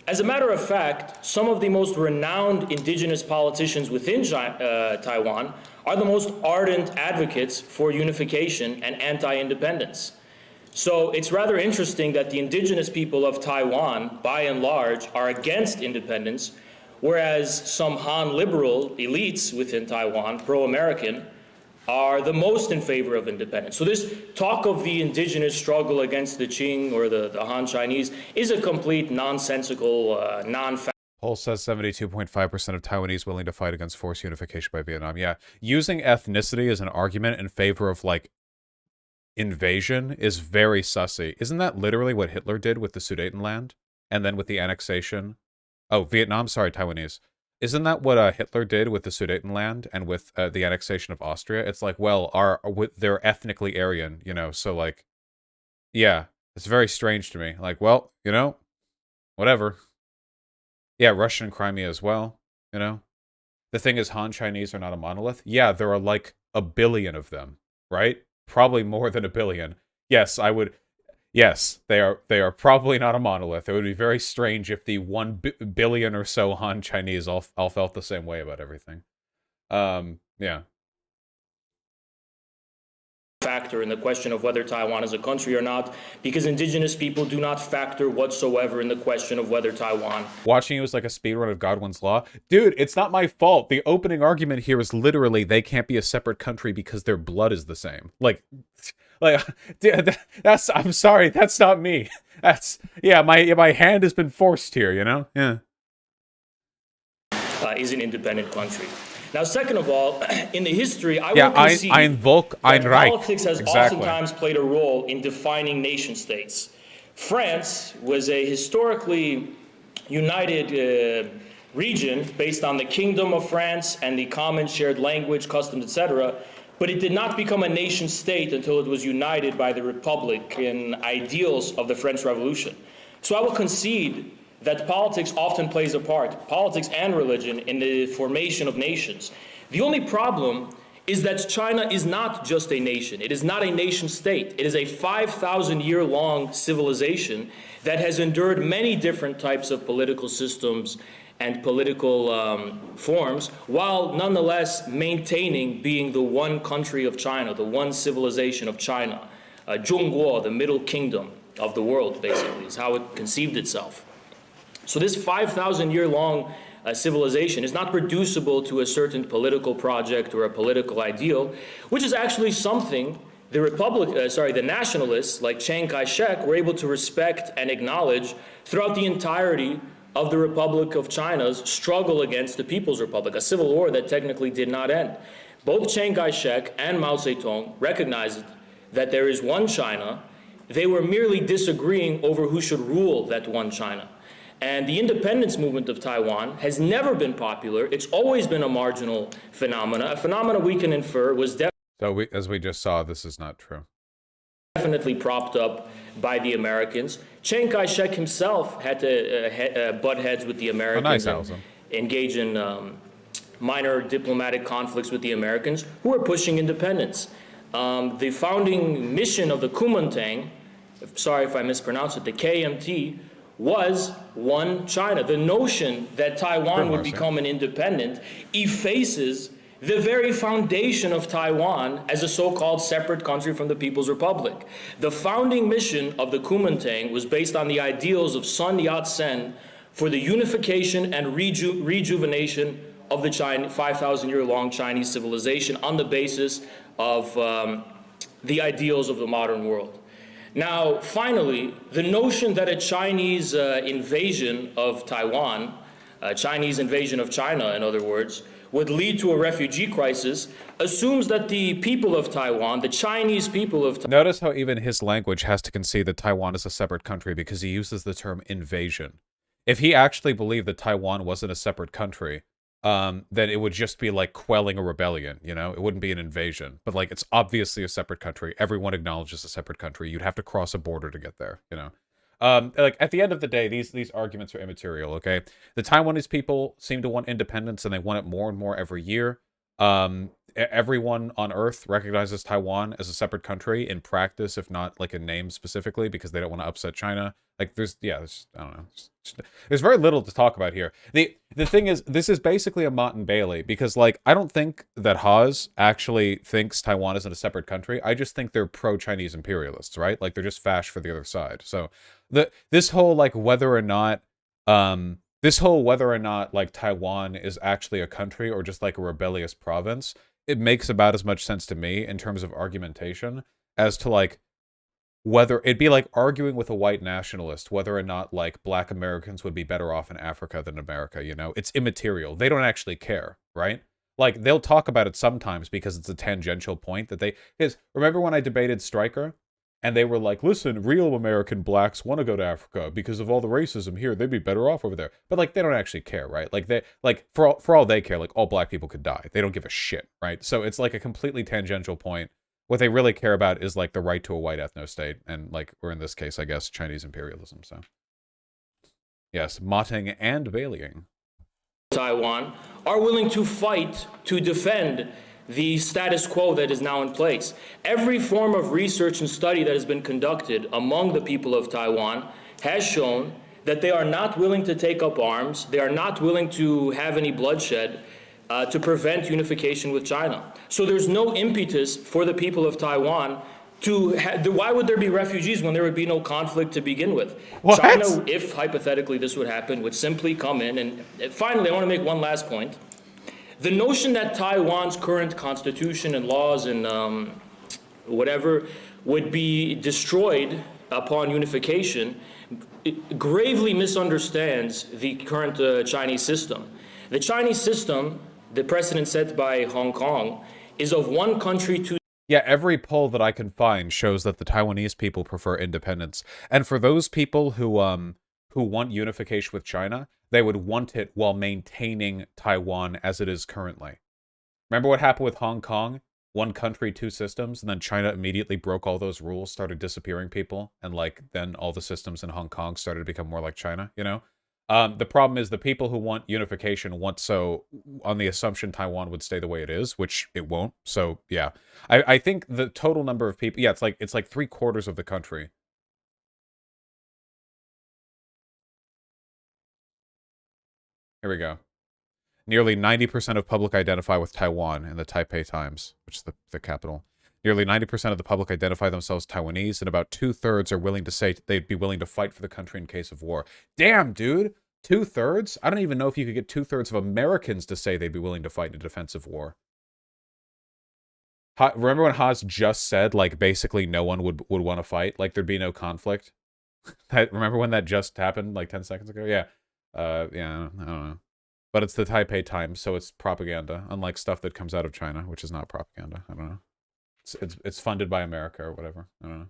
As a matter of fact, some of the most renowned indigenous politicians within Taiwan are the most ardent advocates for unification and anti-independence. So it's rather interesting that the indigenous people of Taiwan, by and large, are against independence, whereas some Han liberal elites within Taiwan, pro-American, are the most in favor of independence. So this talk of the indigenous struggle against the Qing or the Han Chinese is a complete nonsensical, non-fact. Poll says 72.5% of Taiwanese willing to fight against forced unification by Vietnam. Yeah, using ethnicity as an argument in favor of, like, invasion is very sussy. Isn't that literally what Hitler did with the Sudetenland? And then with the annexation? Oh, Vietnam, sorry, Taiwanese. Isn't that what Hitler did with the Sudetenland and with the annexation of Austria? It's like, well, they're ethnically Aryan, you know, so, like, yeah, it's very strange to me. Like, well, you know, whatever. Yeah, Russian Crimea as well, you know? the thing is, Han Chinese are not a monolith. Yeah, there are like a billion of them, right? Probably more than a billion. Yes, I would. Yes, they are probably not a monolith. It would be very strange if the 1 billion or so Han Chinese all felt the same way about everything. Yeah. Factor in the question of whether Taiwan is a country or not, because indigenous people do not factor whatsoever in the question of whether Taiwan. Watching you is like a speedrun of Godwin's Law. Dude, it's not my fault. The opening argument here is literally they can't be a separate country because their blood is the same. Like, dude, I'm sorry, that's not me. That's, yeah, my hand has been forced here, you know? Yeah. Is an independent country. Now, second of all, in the history, I Yeah, will concede ein Volk, ein that Reich. politics has Exactly. oftentimes played a role in defining nation states. France was a historically united region based on the Kingdom of France and the common shared language, customs, etc., but it did not become a nation state until it was united by the Republic and ideals of the French Revolution. So I will concede that politics often plays a part, politics and religion, in the formation of nations. The only problem is that China is not just a nation. It is not a nation state. It is a 5,000-year-long civilization that has endured many different types of political systems and political forms, while nonetheless maintaining being the one country of China, the one civilization of China. Zhongguo, the middle kingdom of the world, basically, is how it conceived itself. So this 5,000-year-long civilization is not reducible to a certain political project or a political ideal, which is actually something the nationalists like Chiang Kai-shek were able to respect and acknowledge throughout the entirety of the Republic of China's struggle against the People's Republic, a civil war that technically did not end. Both Chiang Kai-shek and Mao Zedong recognized that there is one China. They were merely disagreeing over who should rule that one China. And the independence movement of Taiwan has never been popular. It's always been a marginal phenomena. A phenomena we can infer was So as we just saw, this is not true. Definitely propped up by the Americans. Chiang Kai-shek himself had to butt heads with the Americans and engage in minor diplomatic conflicts with the Americans, who were pushing independence. The founding mission of the Kuomintang, sorry if I mispronounce it, the KMT, was one China. The notion that Taiwan would become an independent effaces the very foundation of Taiwan as a so-called separate country from the People's Republic. The founding mission of the Kuomintang was based on the ideals of Sun Yat-sen for the unification and rejuvenation of the 5,000-year-long Chinese civilization on the basis of the ideals of the modern world. Now, finally, the notion that a Chinese invasion of Taiwan, a Chinese invasion of China, in other words, would lead to a refugee crisis assumes that the people of Taiwan, the Chinese people of Taiwan... Notice how even his language has to concede that Taiwan is a separate country because he uses the term invasion. If he actually believed that Taiwan wasn't a separate country, then it would just be like quelling a rebellion, you know? It wouldn't be an invasion. But like, it's obviously a separate country. Everyone acknowledges a separate country. You'd have to cross a border to get there, you know? Like, at the end of the day, these arguments are immaterial, okay? The Taiwanese people seem to want independence, and they want it more and more every year. Everyone on Earth recognizes Taiwan as a separate country in practice, if not like in name specifically, because they don't want to upset China. Like, I don't know. There's very little to talk about here. The thing is, this is basically a Mott and Bailey, because, like, I don't think that Haas actually thinks Taiwan isn't a separate country. I just think they're pro-Chinese imperialists, right? Like, they're just fash for the other side. So, this whole, like, whether or not, like, Taiwan is actually a country or just, like, a rebellious province, it makes about as much sense to me in terms of argumentation as to, like, whether it'd be like arguing with a white nationalist whether or not like black Americans would be better off in Africa than America, you know? It's immaterial. They don't actually care, right? Like, they'll talk about it sometimes because it's a tangential point that remember when I debated Stryker and they were like, listen, real American blacks want to go to Africa because of all the racism here. They'd be better off over there. But like, they don't actually care, right? Like, for all they care, like, all black people could die. They don't give a shit, right? So it's like a completely tangential point. What they really care about is, like, the right to a white ethno-state, and, like, or in this case, I guess, Chinese imperialism, so. Yes, motting and Baileying. Taiwan are willing to fight to defend the status quo that is now in place. Every form of research and study that has been conducted among the people of Taiwan has shown that they are not willing to take up arms, they are not willing to have any bloodshed to prevent unification with China. So there's no impetus for the people of Taiwan to why would there be refugees when there would be no conflict to begin with? What? China, if hypothetically this would happen, would simply come in and finally, I want to make one last point. The notion that Taiwan's current constitution and laws and whatever would be destroyed upon unification gravely misunderstands the current Chinese system. The Chinese system, the precedent set by Hong Kong, is of one country, two. Yeah, every poll that I can find shows that the Taiwanese people prefer independence. And for those people who want unification with China, they would want it while maintaining Taiwan as it is currently. Remember what happened with Hong Kong? One country, two systems, and then China immediately broke all those rules, started disappearing people, and then all the systems in Hong Kong started to become more like China, you know? The problem is the people who want unification want so on the assumption Taiwan would stay the way it is, which it won't. So yeah, I think the total number of people, yeah, it's like 3/4 of the country. Here we go. Nearly 90% of public identify with Taiwan in the Taipei Times, which is the capital. Nearly 90% of the public identify themselves Taiwanese, and about 2/3 are willing to say they'd be willing to fight for the country in case of war. Damn, dude! 2/3? I don't even know if you could get 2/3 of Americans to say they'd be willing to fight in a defensive war. Remember when Haas just said, like, basically no one would want to fight? Like, there'd be no conflict? Remember when that just happened, like, 10 seconds ago? Yeah. Yeah, I don't know. But it's the Taipei Times, so it's propaganda, unlike stuff that comes out of China, which is not propaganda. I don't know. It's funded by America or whatever. I don't know.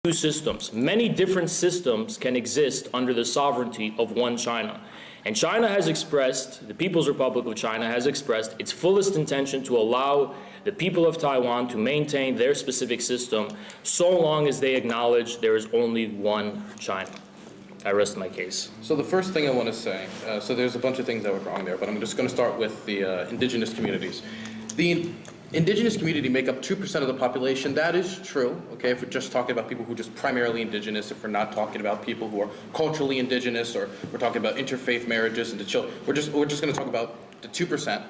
Two systems. Many different systems can exist under the sovereignty of one China. And China has expressed, the People's Republic of China has expressed its fullest intention to allow the people of Taiwan to maintain their specific system so long as they acknowledge there is only one China. I rest my case. So the first thing I want to say, so there's a bunch of things that were wrong there, but I'm just going to start with the indigenous communities. The indigenous community make up 2% of the population. That is true, okay, if we're just talking about people who are just primarily indigenous, if we're not talking about people who are culturally indigenous, or we're talking about interfaith marriages and the children, we're just going to talk about the 2%.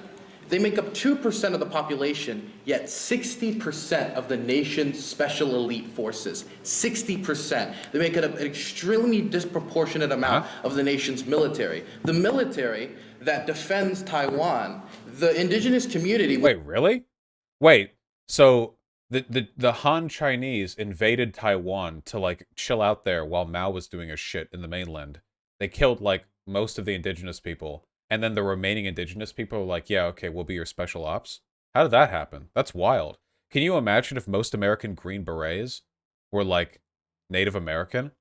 They make up 2% of the population, yet 60% of the nation's special elite forces. 60%. They make up an extremely disproportionate amount of the nation's military. The military that defends Taiwan, the indigenous community... Wait, really? Wait, so the Han Chinese invaded Taiwan to, like, chill out there while Mao was doing his shit in the mainland. They killed, like, most of the indigenous people. And then the remaining indigenous people were like, yeah, okay, we'll be your special ops. How did that happen? That's wild. Can you imagine if most American Green Berets were, like, Native American?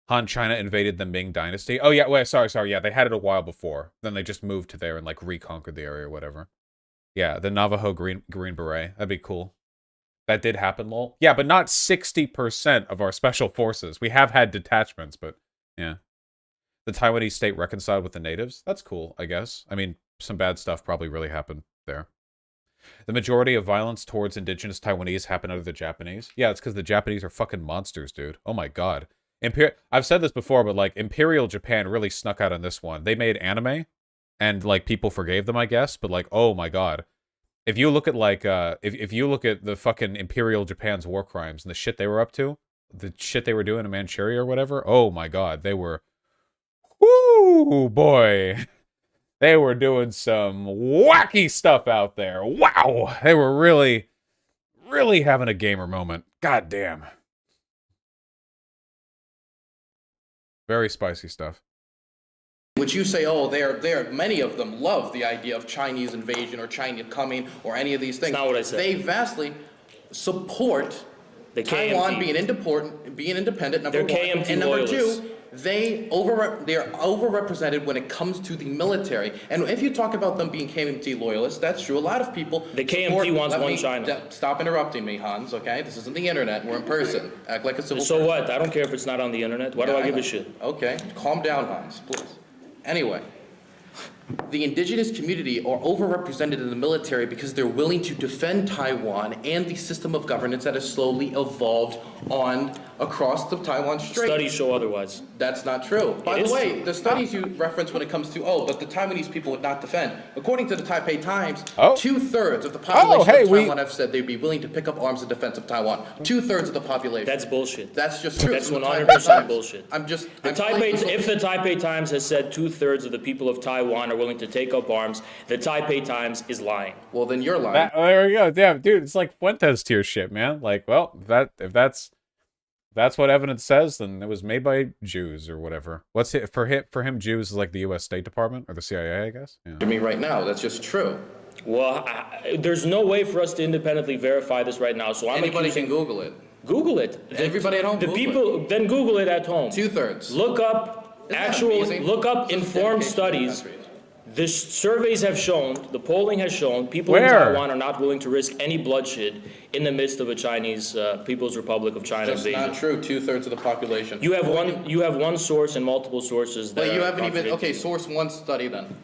Han China invaded the Ming Dynasty. Oh, yeah, wait, sorry, yeah, they had it a while before. Then they just moved to there and, like, reconquered the area or whatever. Yeah, the Navajo Green Beret. That'd be cool. That did happen, lol. Yeah, but not 60% of our special forces. We have had detachments, but... yeah. The Taiwanese state reconciled with the natives? That's cool, I guess. I mean, some bad stuff probably really happened there. The majority of violence towards indigenous Taiwanese happened under the Japanese. Yeah, it's because the Japanese are fucking monsters, dude. Oh my god. I've said this before, but, like, Imperial Japan really snuck out on this one. They made anime, and, like, people forgave them, I guess, but, like, oh my god. If you look at, like, if you look at the fucking Imperial Japan's war crimes and the shit they were up to, the shit they were doing in Manchuria or whatever, oh my god, they were... whoo, boy. They were doing some wacky stuff out there. Wow! They were really, really having a gamer moment. God damn. Very spicy stuff. Which you say, oh, they're many of them love the idea of Chinese invasion or China coming or any of these things. That's not what I said. They vastly support the Taiwan KMT. being independent, number They're one. KMT And number loyalists. two, They are overrepresented when it comes to the military. And if you talk about them being KMT loyalists, that's true. A lot of people. The KMT wants one China. Stop interrupting me, Hans. Okay, this isn't the internet. We're in person. Act like a civil. So what? I don't care if it's not on the internet. Why do I give a shit? Okay, calm down, Hans, please. Anyway. The indigenous community are overrepresented in the military because they're willing to defend Taiwan and the system of governance that has slowly evolved across the Taiwan Strait. Studies show otherwise. That's not true. By the way, the studies you reference when it comes to, but the Taiwanese people would not defend. According to the Taipei Times, 2/3 of the population of Taiwan have said they'd be willing to pick up arms in defense of Taiwan. 2/3 of the population. That's bullshit. That's just true. That's 100% bullshit. If the Taipei Times has said 2/3 of the people of Taiwan are willing to take up arms, the Taipei Times is lying. Well, then you're lying. There we go. Damn, dude, it's like Fuentes tier shit, man. Like, well, if that's what evidence says, then it was made by Jews or whatever. What's it for him? Jews is like the U.S. State Department or the CIA, I guess. Yeah. To me right now, that's just true. Well, there's no way for us to independently verify this right now. So anybody can Google it. Google it. Everybody at home. Then Google it at home. 2/3. Look up informed studies. The surveys have shown, the polling has shown, people in Taiwan are not willing to risk any bloodshed in the midst of a Chinese People's Republic of China invasion. That's not true. 2/3 of the population. You have one source and multiple sources. But you haven't even. Okay, source one study then.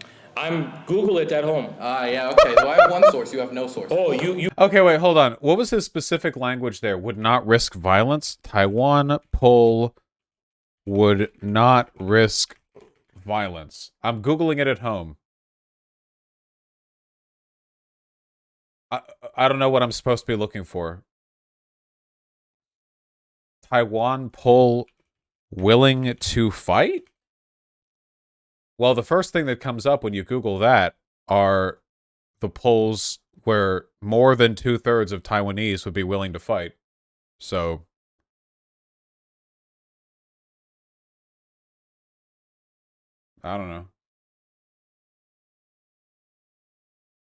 Google it at home. Yeah. Okay. So I have one source. You have no source. Oh, you. Okay, wait, hold on. What was his specific language there? Would not risk violence. Taiwan poll would not risk violence. I'm Googling it at home. I don't know what I'm supposed to be looking for. Taiwan poll willing to fight? Well, the first thing that comes up when you Google that are the polls where more than 2/3 of Taiwanese would be willing to fight. So I don't know.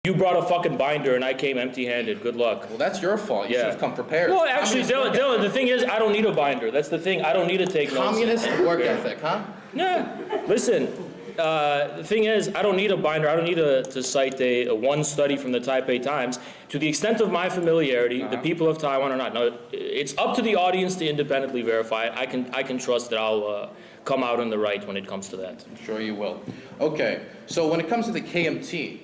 You brought a fucking binder and I came empty-handed. Good luck. Well, that's your fault. You should have come prepared. Well, actually, Dylan, the thing is, I don't need a binder. That's the thing. I don't need to take notes. Communist work ethic, huh? Yeah. Listen, the thing is, I don't need a binder. I don't need to cite a one study from the Taipei Times. To the extent of my familiarity, the people of Taiwan are not. Now, it's up to the audience to independently verify it. I can trust that I'll come out on the right when it comes to that. I'm sure you will. Okay, so when it comes to the KMT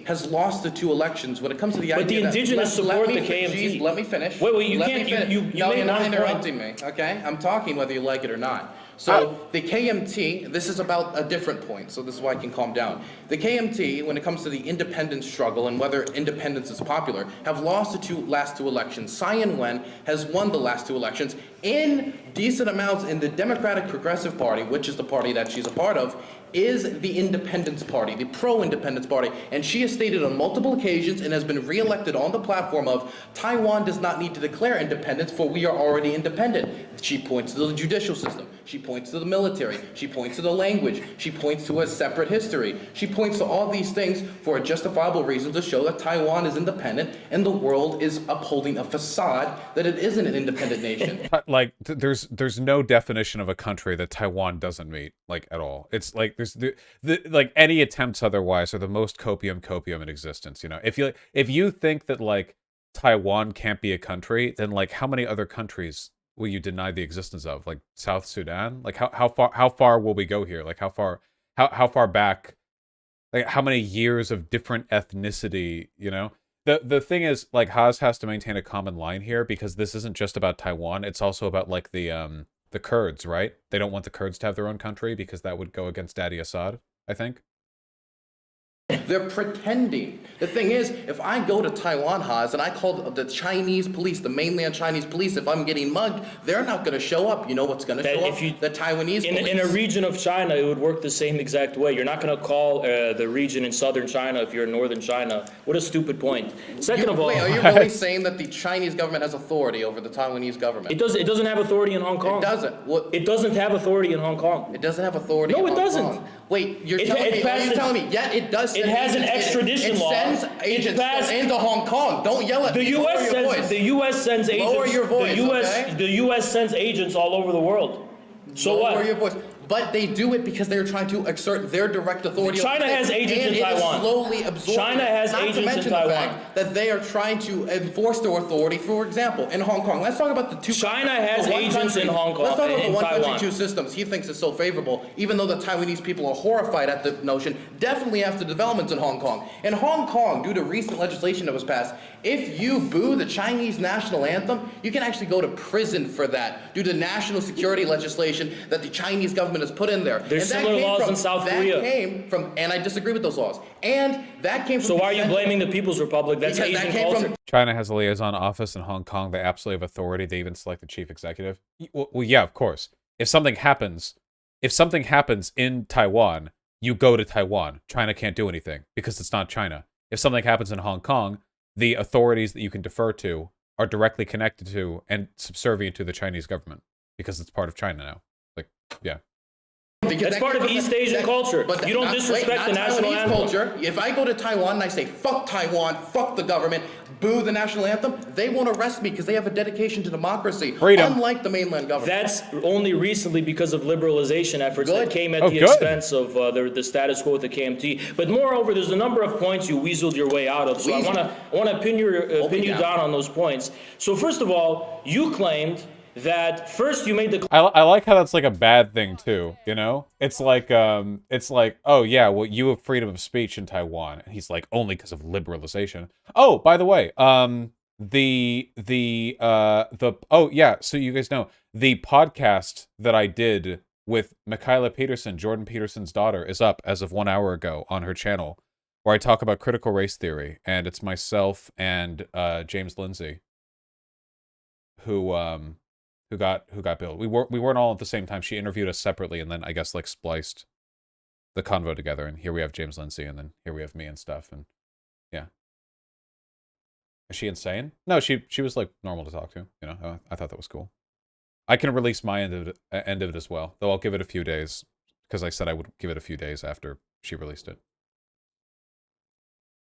has lost the 2 elections. When it comes to the idea but the indigenous support the KMT. Let me finish. Wait, you can't. No, you're not interrupting me. Okay, I'm talking whether you like it or not. So the KMT, this is about a different point, so this is why I can calm down. The KMT, when it comes to the independence struggle and whether independence is popular, have lost the last 2 elections. Tsai Ing-wen has won the last 2 elections in decent amounts in the Democratic Progressive Party, which is the party that she's a part of, is the Independence Party, the pro-independence party. And she has stated on multiple occasions and has been re-elected on the platform of Taiwan does not need to declare independence for we are already independent. She points to the judicial system. She points to the military. She points to the language. She points to a separate history. She points to all these things for a justifiable reason to show that Taiwan is independent and the world is upholding a facade that it isn't an independent nation. Like, there's no definition of a country that Taiwan doesn't meet, like, at all. It's like there's like any attempts otherwise are the most copium in existence. You know, if you think that like Taiwan can't be a country, then like how many other countries will you deny the existence of? Like South Sudan? Like how far will we go here? Like how far back? Like how many years of different ethnicity? You know, the thing is like Haas has to maintain a common line here because this isn't just about Taiwan. It's also about like the Kurds, right? They don't want the Kurds to have their own country because that would go against Daddy Assad, I think. They're pretending. The thing is, if I go to Taiwan, Haas, and I call the Chinese police, the mainland Chinese police, if I'm getting mugged, they're not going to show up. You know what's going to show up? The Taiwanese police. In a region of China, it would work the same exact way. You're not going to call the region in southern China if you're in northern China. What a stupid point. Second of all... Wait, are you really saying that the Chinese government has authority over the Taiwanese government? It doesn't have authority in Hong Kong. It doesn't. What? It doesn't have authority in Hong Kong. It doesn't have authority in Hong Kong. No, it doesn't. Wait, you're telling me, yeah, it does. It has an extradition law. It sends agents into Hong Kong. Don't yell at me. The U.S. sends agents. Lower your voice, The U.S. sends agents all over the world. So lower what? your voice. But they do it because they're trying to exert their direct authority. China has agents and in Taiwan. Is slowly absorbing. China has Not agents to mention in Taiwan. the fact that they are trying to enforce their authority. For example, in Hong Kong. Let's talk about the two. China has the one agents country- in Hong Kong. Let's talk about in the one Taiwan. country, two systems. He thinks is so favorable, even though the Taiwanese people are horrified at the notion. Definitely after developments in Hong Kong. In Hong Kong, due to recent legislation that was passed, if you boo the Chinese national anthem, you can actually go to prison for that due to national security legislation that the Chinese government has put in there. There's similar laws in South Korea. That came from, and I disagree with those laws. And that came from. So why are you blaming the People's Republic? That's Because that Asian came culture. from- China has a liaison office in Hong Kong. They absolutely have authority. They even select the chief executive. Well, yeah, of course. If something happens in Taiwan, you go to Taiwan. China can't do anything because it's not China. If something happens in Hong Kong, the authorities that you can defer to are directly connected to and subservient to the Chinese government because it's part of China now. Like, yeah. That's part of East Asian culture. You don't disrespect the national Taiwanese anthem. culture. If I go to Taiwan and I say, fuck Taiwan, fuck the government, boo the national anthem, they won't arrest me because they have a dedication to democracy. Freedom. Unlike the mainland government. That's only recently because of liberalization efforts that Good. came at Oh, the good. expense of the status quo with the KMT. But moreover, there's a number of points you weaseled your way out of. So I want to pin you down on those points. So first of all, you claimed that first you made the I like how that's like a bad thing too, you know? It's like, oh yeah, well, you have freedom of speech in Taiwan. And he's like, only because of liberalization. Oh, by the way, oh yeah, so you guys know, the podcast that I did with Michaela Peterson, Jordan Peterson's daughter, is up as of 1 hour ago on her channel, where I talk about critical race theory, and it's myself and James Lindsay who got billed. We weren't all at the same time. She interviewed us separately, and then I guess like spliced the convo together. And here we have James Lindsay, and then here we have me and stuff. And yeah, is she insane? No, she was like normal to talk to. You know, I thought that was cool. I can release my end of it as well, though I'll give it a few days because I said I would give it a few days after she released it.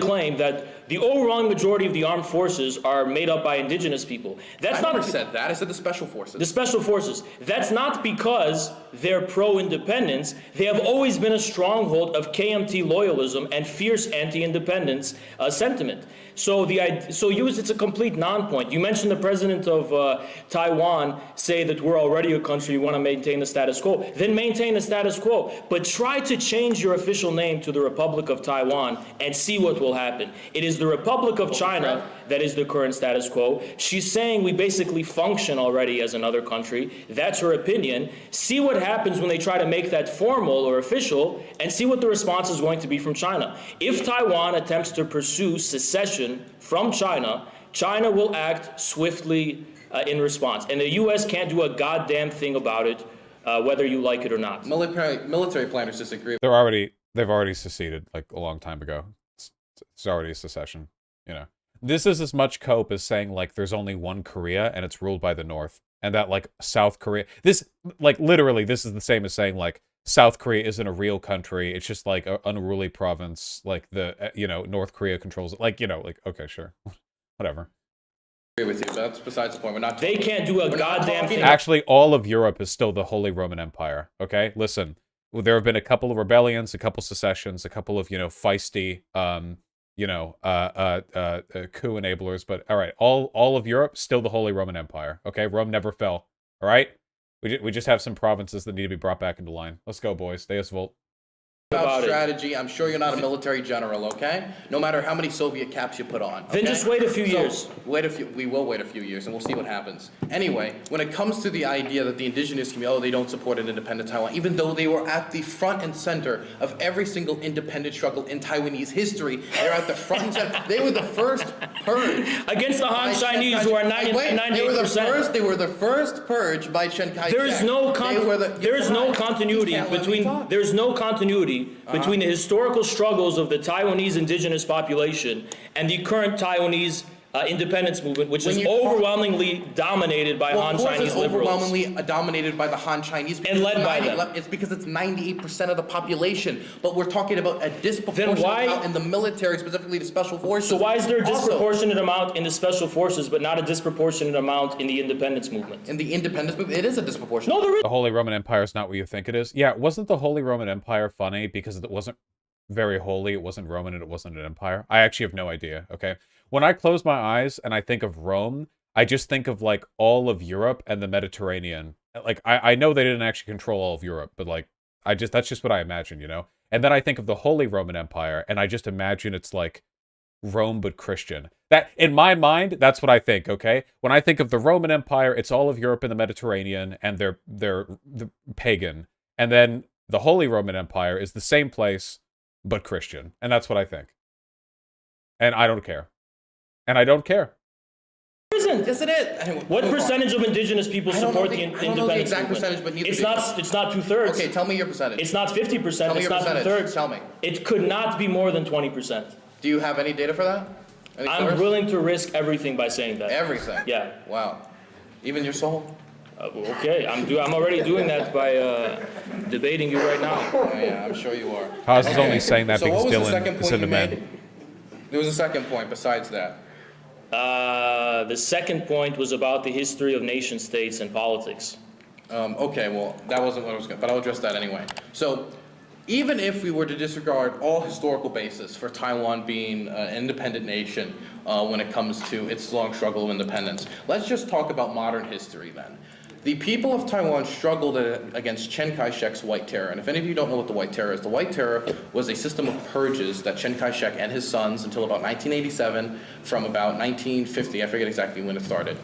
claim that the overwhelming majority of the armed forces are made up by indigenous people. That's I not never said that. I said the special forces. the special forces. That's not because they're pro-independence. They have always been a stronghold of KMT loyalism and fierce anti-independence sentiment. So it's a complete non-point. You mentioned the president of Taiwan say that we're already a country, we want to maintain the status quo. Then maintain the status quo. But try to change your official name to the Republic of Taiwan and see what will happen. It is the Republic of China that is the current status quo. She's saying we basically function already as another country. That's her opinion. See what happens when they try to make that formal or official, and see what the response is going to be from China. If Taiwan attempts to pursue secession from China, China will act swiftly in response. And the U.S. can't do a goddamn thing about it, whether you like it or not. Military planners disagree. They've already seceded like a long time ago. It's already a secession, you know. This is as much cope as saying like there's only one Korea and it's ruled by the North, and that like South Korea, this like literally this is the same as saying like South Korea isn't a real country. It's just like an unruly province. Like the North Korea controls it. Like like okay, sure, whatever. I agree with you. That's besides the point. We're not. They can't do a goddamn thing. Actually, all of Europe is still the Holy Roman Empire. Okay, listen. There have been a couple of rebellions, a couple secessions, a couple of feisty coup enablers, but all right, all of Europe still the Holy Roman Empire. Okay, Rome never fell. All right, we just have some provinces that need to be brought back into line. Let's go, boys. Deus Volt. About strategy, I'm sure you're not a military general, okay? No matter how many Soviet caps you put on. Okay? Then just wait a few years. We will wait a few years, and we'll see what happens. Anyway, when it comes to the idea that the indigenous community, they don't support an independent Taiwan, even though they were at the front and center of every single independent struggle in Taiwanese history, they're at the front and center. They were the first purge against the Han Chinese, who are 98%. They were the first purge by Chiang Kai-shek. There is no continuity between the historical struggles of the Taiwanese indigenous population and the current Taiwanese independence movement, which When is you talk- overwhelmingly dominated by Han Of course Chinese it's liberals. overwhelmingly dominated by the Han Chinese. And led by them. It's because it's 98% of the population. But we're talking about a disproportionate Then why- amount in the military, specifically the special forces. So why is there a Also, disproportionate amount in the special forces, but not a disproportionate amount in the independence movement? in the independence movement, it is a disproportionate. No, there is. The Holy Roman Empire is not what you think it is. Yeah, wasn't the Holy Roman Empire funny because it wasn't very holy, it wasn't Roman, and it wasn't an empire? I actually have no idea, okay? When I close my eyes and I think of Rome, I just think of, like, all of Europe and the Mediterranean. Like, I know they didn't actually control all of Europe, but, like, that's just what I imagine, you know? And then I think of the Holy Roman Empire, and I just imagine it's, like, Rome but Christian. That, in my mind, that's what I think, okay? When I think of the Roman Empire, it's all of Europe and the Mediterranean, and they're pagan. And then the Holy Roman Empire is the same place, but Christian. And that's what I think. And I don't care. And I don't care. Isn't. Yes, it is. Anyway, What move on. percentage of indigenous people I don't support know the the- I don't know the independence exact movement? percentage, but neither It's do you. not. It's not 2/3. Okay, tell me your percentage. It's not 50%. Tell me It's your not percentage. 2/3. Tell me. It could not be more than 20%. Do you have any data for that? Any I'm source? willing to risk everything by saying that. Everything. Yeah. Wow. Even your soul? Okay. I'm already doing that by debating you right now. Oh, yeah, I'm sure you are. Haas is only saying that So because what was the Dylan second is point into you men. made? There was a second point besides that. The second point was about the history of nation states and politics. Okay, well, that wasn't what I was going to, but I'll address that anyway. So, even if we were to disregard all historical basis for Taiwan being an independent nation when it comes to its long struggle of independence, let's just talk about modern history then. The people of Taiwan struggled against Chiang Kai-shek's White Terror. And if any of you don't know what the White Terror is, the White Terror was a system of purges that Chiang Kai-shek and his sons, until about 1987, from about 1950, I forget exactly when it started,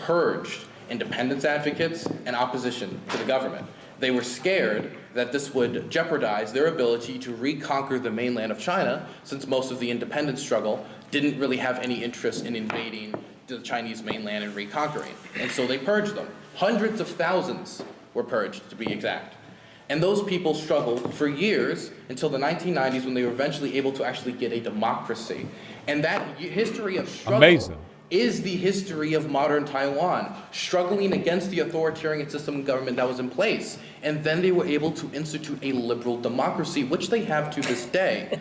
purged independence advocates and opposition to the government. They were scared that this would jeopardize their ability to reconquer the mainland of China, since most of the independence struggle didn't really have any interest in invading the Chinese mainland and reconquering. And so they purged them. Hundreds of thousands were purged, to be exact. And those people struggled for years until the 1990s, when they were eventually able to actually get a democracy. And that history of struggle Amazing. is the history of modern Taiwan, struggling against the authoritarian system of government that was in place. And then they were able to institute a liberal democracy, which they have to this day.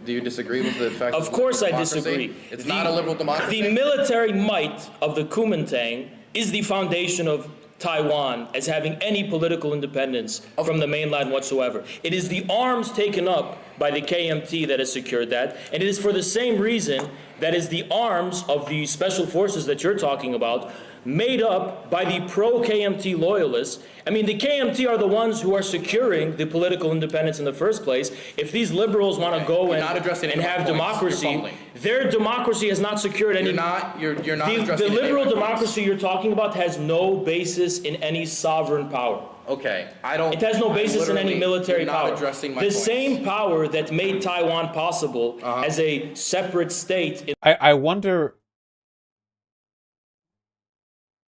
Do you disagree with the fact? Of course I democracy? disagree. It's not a liberal democracy. The military might of the Kuomintang is the foundation of Taiwan as having any political independence from the mainland whatsoever. It is the arms taken up by the KMT that has secured that, and it is for the same reason that is the arms of the special forces that you're talking about, made up by the pro-KMT loyalists. I mean, the KMT are the ones who are securing the political independence in the first place. If these liberals want to go You're and not addressing any have of my points. You're democracy, fumbling. their democracy has not secured any. You're not The addressing any liberal of my points. democracy you're talking about has no basis in any sovereign power. Okay, I don't. It has no basis in any literally- military you're not power. addressing my The points. same power that made Taiwan possible as a separate state. I wonder.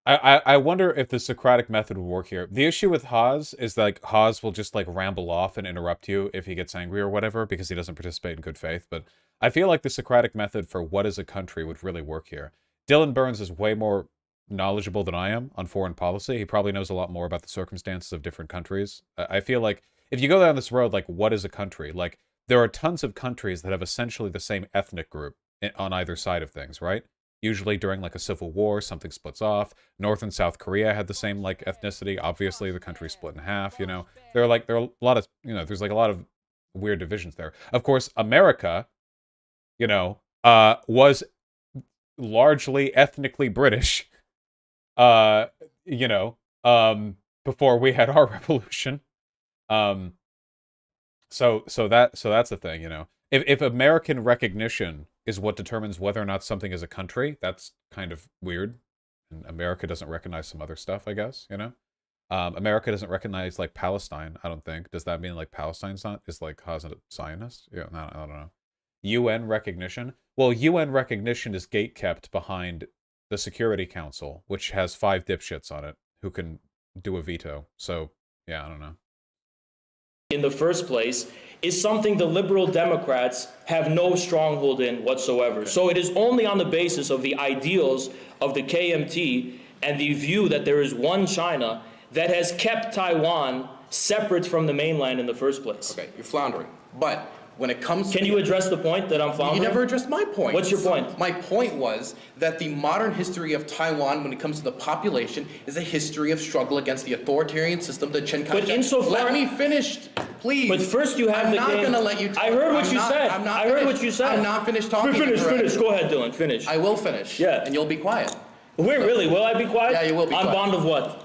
I wonder if the Socratic method would work here. The issue with Haas is like Haas will just like ramble off and interrupt you if he gets angry or whatever because he doesn't participate in good faith. But I feel like the Socratic method for what is a country would really work here. Dylan Burns is way more knowledgeable than I am on foreign policy. He probably knows a lot more about the circumstances of different countries. I feel like if you go down this road, like what is a country? Like there are tons of countries that have essentially the same ethnic group on either side of things, right? Usually during like a civil war, something splits off. North and South Korea had the same like ethnicity. Obviously, the country split in half. You know, there are a lot of there's like a lot of weird divisions there. Of course, America, was largely ethnically British. Before we had our revolution. So that's the thing. If American recognition is what determines whether or not something is a country, that's kind of weird. And America doesn't recognize some other stuff, I guess, America doesn't recognize, like, Palestine, I don't think. Does that mean, like, Palestine's not, is, like, a Zionist? Yeah, I don't know. UN recognition? Well, UN recognition is gatekept behind the Security Council, which has 5 dipshits on it who can do a veto. So, yeah, I don't know. in the first place is something the liberal Democrats have no stronghold in whatsoever. So it is only on the basis of the ideals of the KMT and the view that there is one China that has kept Taiwan separate from the mainland in the first place. Okay, you're floundering. But when it comes to... Can you address the point that I'm floundering? You never addressed my point. What's your point? My point was that the modern history of Taiwan, when it comes to the population, is a history of struggle against the authoritarian system that Chiang Kai-shek... But insofar... Let me finish, please. But first you have I'm the not going to let you talk. I heard what you said. I'm not I heard what you said. I'm not finished talking. Finish. Go ahead, Dylan. Finish. I will finish. Yeah. And you'll be quiet. Wait, really? Will I be quiet? Yeah, you will be On quiet. bond of what?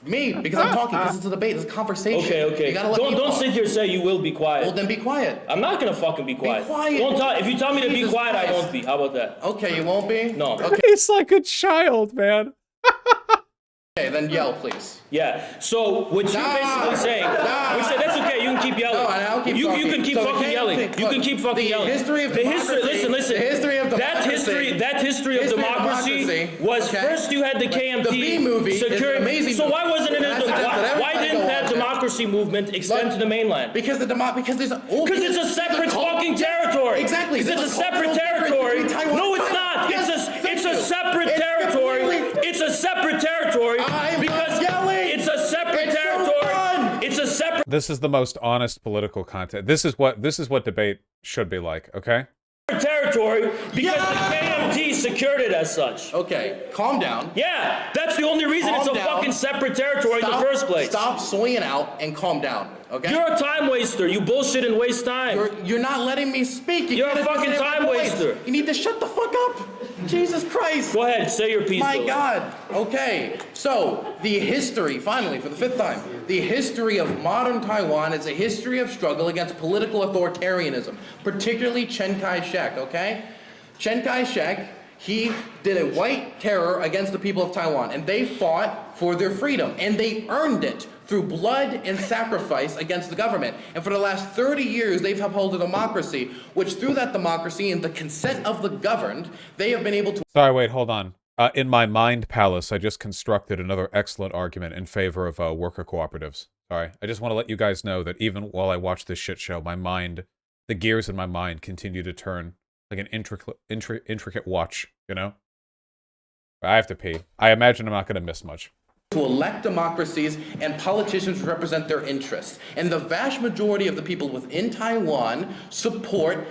Me, because I'm talking, because it's a debate, it's a conversation. Okay. You gotta let me Don't talk. sit here and say you will be quiet. Well, then be quiet. I'm not gonna fucking be quiet. quiet. Don't tell. If you tell me to be Jesus quiet, I Christ. won't be. How about that? Okay, you won't be? No. Okay, He's like a child, man. then yell, please. Yeah. So what you're basically saying, that's okay. You can keep yelling. No, I'll keep you talking. can keep So the fucking KMT yelling. You can look, keep fucking the yelling. history of Listen. democracy- the history of democracy- That history of democracy was okay? first you had the KMT The B movie is an securing. amazing So movie. why wasn't it? And I suggest that Why everybody didn't go that watch it. democracy movement extend to the mainland? Because there's Because it's a separate fucking territory. Exactly. Because it's a There's separate cultural difference territory. between Taiwan No, and it's China. not. Yes, It's thank a you. separate It's territory. completely- It's a separate territory. I'm because not yelling. it's a separate It's so territory. fun. It's a separate This is the most honest political content. This is what debate should be like, okay? territory because the KMT secured it as such. Okay, calm down. Yeah, that's the only reason it's a Calm down. fucking separate territory in the first place. Stop swinging out and calm down, okay? You're a time waster. You bullshit and waste time. You're not letting me speak. You're a can't fucking understand time my points. waster. You need to shut the fuck up. Jesus Christ. Go ahead, say your piece. My Dylan. God. Okay. So, the history, finally, for the fifth time, the history of modern Taiwan is a history of struggle against political authoritarianism, particularly Chiang Kai-shek, okay? Chiang Kai-shek, he did a white terror against the people of Taiwan, and they fought for their freedom, and they earned it through blood and sacrifice against the government. And for the last 30 years, they've upheld a democracy, which through that democracy and the consent of the governed, they have been able to... Sorry, wait, hold on. In my mind palace, I just constructed another excellent argument in favor of worker cooperatives. Sorry, I just want to let you guys know that even while I watch this shit show, my mind, the gears in my mind continue to turn like an intricate watch, you know? I have to pee. I imagine I'm not going to miss much. To elect democracies and politicians represent their interests. And the vast majority of the people within Taiwan support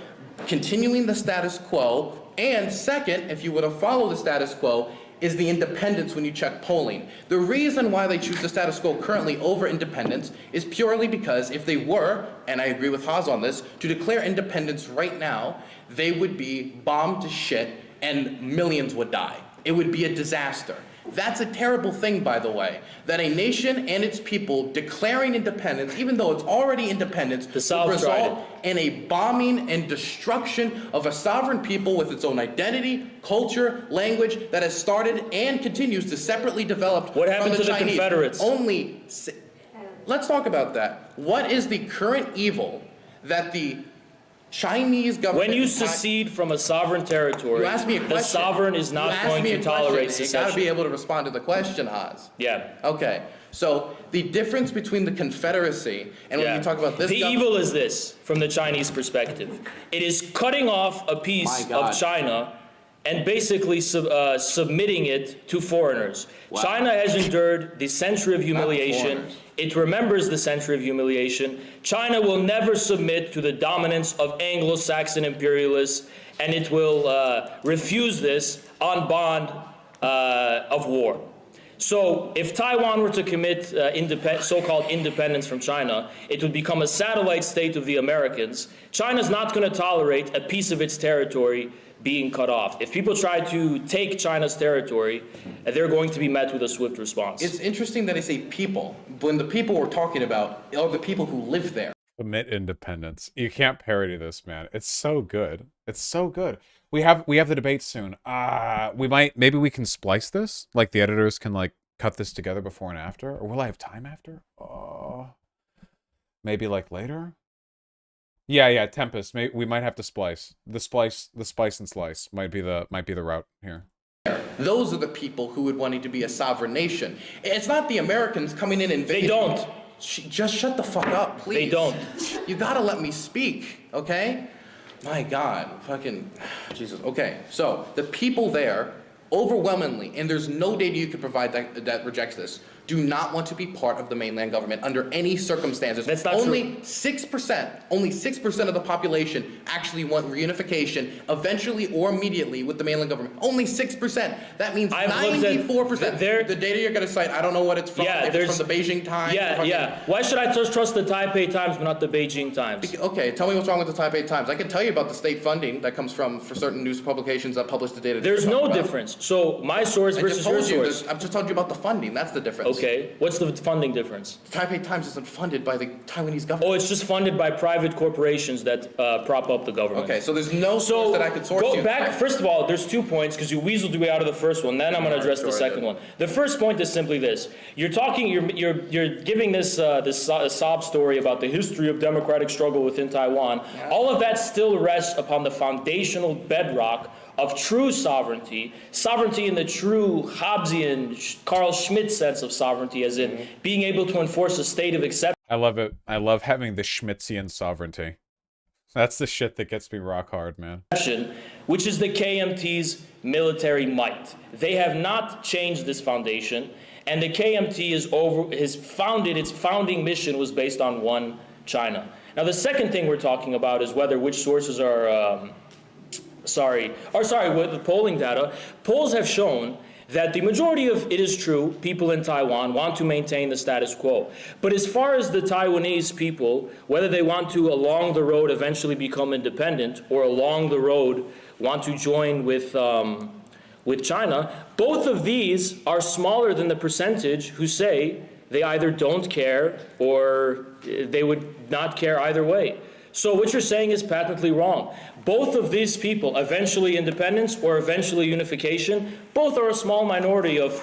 continuing the status quo. And second, if you were to follow the status quo, is the independence when you check polling. The reason why they choose the status quo currently over independence is purely because if they were, and I agree with Haas on this, to declare independence right now, they would be bombed to shit and millions would die. It would be a disaster. That's a terrible thing, by the way, that a nation and its people declaring independence, even though it's already independence, The would South result in a bombing and destruction of a sovereign people with its own identity, culture, language that has started and continues to separately develop What happened from to the Chinese. Confederates? Let's talk about that. What is the current evil that the Chinese government... When you secede from a sovereign territory, You asked me a question. the sovereign is not You asked going me to a question. tolerate You secession. gotta be able to respond to the question, Haas. Yeah. Okay, so the difference between the Confederacy and when Yeah. you talk about this The government... evil is this, from the Chinese perspective. It is cutting off a piece My God. of China and basically submitting it to foreigners. Wow. China has endured the century of humiliation. foreigners. It remembers the century of humiliation. China will never submit to the dominance of Anglo-Saxon imperialists, and it will refuse this on bond of war. So if Taiwan were to commit so-called independence from China, it would become a satellite state of the Americans. China's not going to tolerate a piece of its territory being cut off. If people try to take China's territory, they're going to be met with a swift response. It's interesting that I say people, when the people we're talking about are the people who live there. Commit independence. You can't parody this, man. It's so good. It's so good. We have the debate soon. Maybe we can splice this. Like the editors can like cut this together before and after. Or will I have time after? Maybe like later. Yeah. Tempest. We might have to splice. The spice and slice might be the route here. Those are the people who would want it to be a sovereign nation. It's not the Americans coming in and They don't. Just shut the fuck up, please. They don't. You gotta let me speak, okay? My God, fucking Jesus. Okay, so the people there, overwhelmingly, and there's no data you can provide that rejects this, do not want to be part of the mainland government under any circumstances. That's not only true. 6% of the population actually want reunification eventually or immediately with the mainland government. Only 6%. That means 94%. The data you're going to cite, I don't know what it's from. Yeah, if it's from the Beijing Times. Yeah. Why should I just trust the Taipei Times but not the Beijing Times? Okay, tell me what's wrong with the Taipei Times. I can tell you about the state funding that comes for certain news publications that publish the data. There's no difference. So my source versus your source. I've just told you about the funding. That's the difference. Okay, what's the funding difference? The Taipei Times isn't funded by the Taiwanese government. Oh, it's just funded by private corporations that prop up the government. Okay, so there's no source that I could source go back. First of all, there's 2 points because you weaseled your way out of the first one. Then I'm going to address the second one. The first point is simply this: you're giving this sob story about the history of democratic struggle within Taiwan. Yeah. All of that still rests upon the foundational bedrock of true sovereignty in the true Hobbesian, Carl Schmitt sense of sovereignty, as in being able to enforce a state of exception. I love it. I love having the Schmitzian sovereignty. That's the shit that gets me rock hard, man. Which is the KMT's military might. They have not changed this foundation, and the KMT its founding mission was based on one China. Now, the second thing we're talking about is which sources are. With the polling data, polls have shown that the majority of, it is true, people in Taiwan want to maintain the status quo. But as far as the Taiwanese people, whether they want to along the road eventually become independent or along the road want to join with China, both of these are smaller than the percentage who say they either don't care or they would not care either way. So what you're saying is patently wrong. Both of these people, eventually independence or eventually unification, both are a small minority of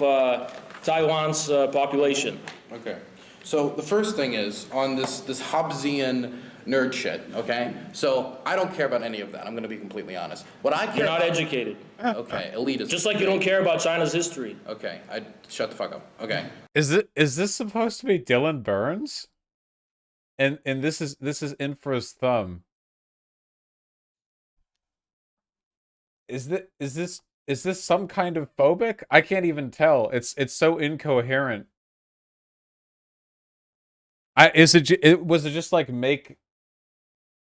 Taiwan's population. Okay. So the first thing is, on this Hobbesian nerd shit, okay? So I don't care about any of that. I'm going to be completely honest. What I care You're not about, educated. Okay, elitism. Just like you don't care about China's history. Okay, shut the fuck up. Okay. Is this supposed to be Dylan Burns? And this is Infra's thumb. Is this some kind of phobic? I can't even tell. It's so incoherent. Was it just like make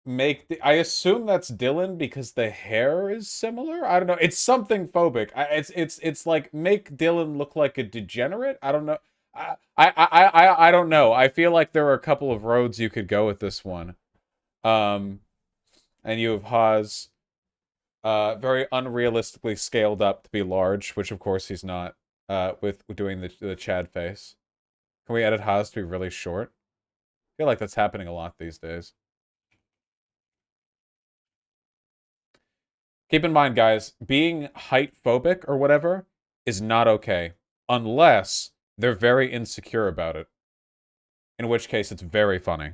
I assume that's Dylan because the hair is similar? I don't know. It's something phobic. It's like make Dylan look like a degenerate? I don't know. I don't know. I feel like there are a couple of roads you could go with this one. And you have Haas very unrealistically scaled up to be large, which of course he's not, with doing the Chad face. Can we edit Haas to be really short? I feel like that's happening a lot these days. Keep in mind, guys, being height phobic or whatever is not okay. Unless they're very insecure about it. In which case, it's very funny.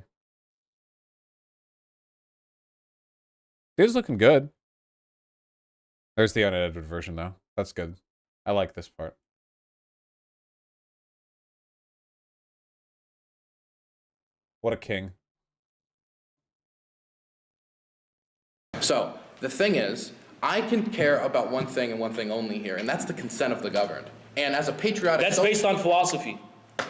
Dude's looking good. There's the unedited version, though. That's good. I like this part. What a king. So, the thing is, I can care about one thing and one thing only here, and that's the consent of the governed. And as a patriotic... That's based on philosophy.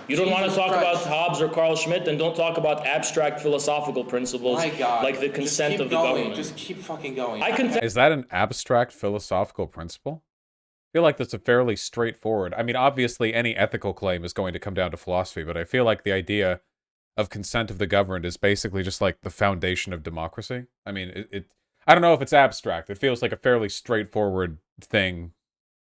You don't want to talk about Hobbes or Carl Schmitt, then don't talk about abstract philosophical principles like the consent of the government. Just keep fucking going. Is that an abstract philosophical principle? I feel like that's a fairly straightforward... I mean, obviously, any ethical claim is going to come down to philosophy, but I feel like the idea of consent of the governed is basically just like the foundation of democracy. I mean, I don't know if it's abstract. It feels like a fairly straightforward thing.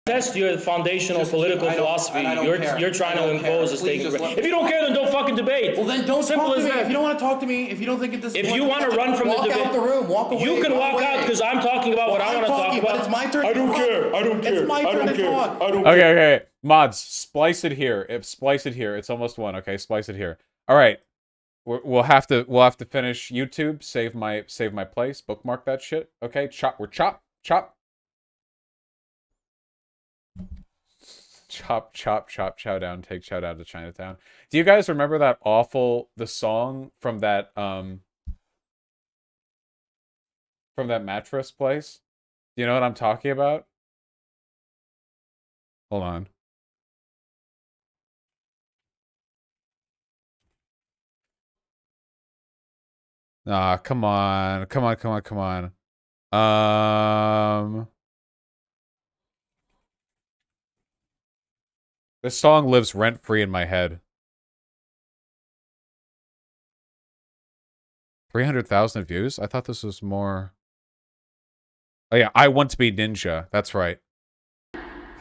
That's your foundational political philosophy. You're trying to impose a stake. If you don't care, then don't fucking debate. Well, then don't talk to me. If you don't want to talk to me, if you don't think it's... If you want to run from the debate... Walk out the room. Walk away. You can walk out because I'm talking about what I want to talk about. But it's my turn. I don't care. I don't care. It's my turn to talk. Okay. Mods, splice it here. Splice it here. It's almost one. Okay, splice it here. All right. We'll have to finish YouTube. Save my place. Bookmark that shit. Okay. Chop. Chop, chop, chop, chow down, take chow down to Chinatown. Do you guys remember the song from that mattress place? Do you know what I'm talking about? Hold on. Ah, come on. Come on, come on, come on. This song lives rent-free in my head. 300,000 views? I thought this was more... Oh yeah, I Want to Be Ninja. That's right.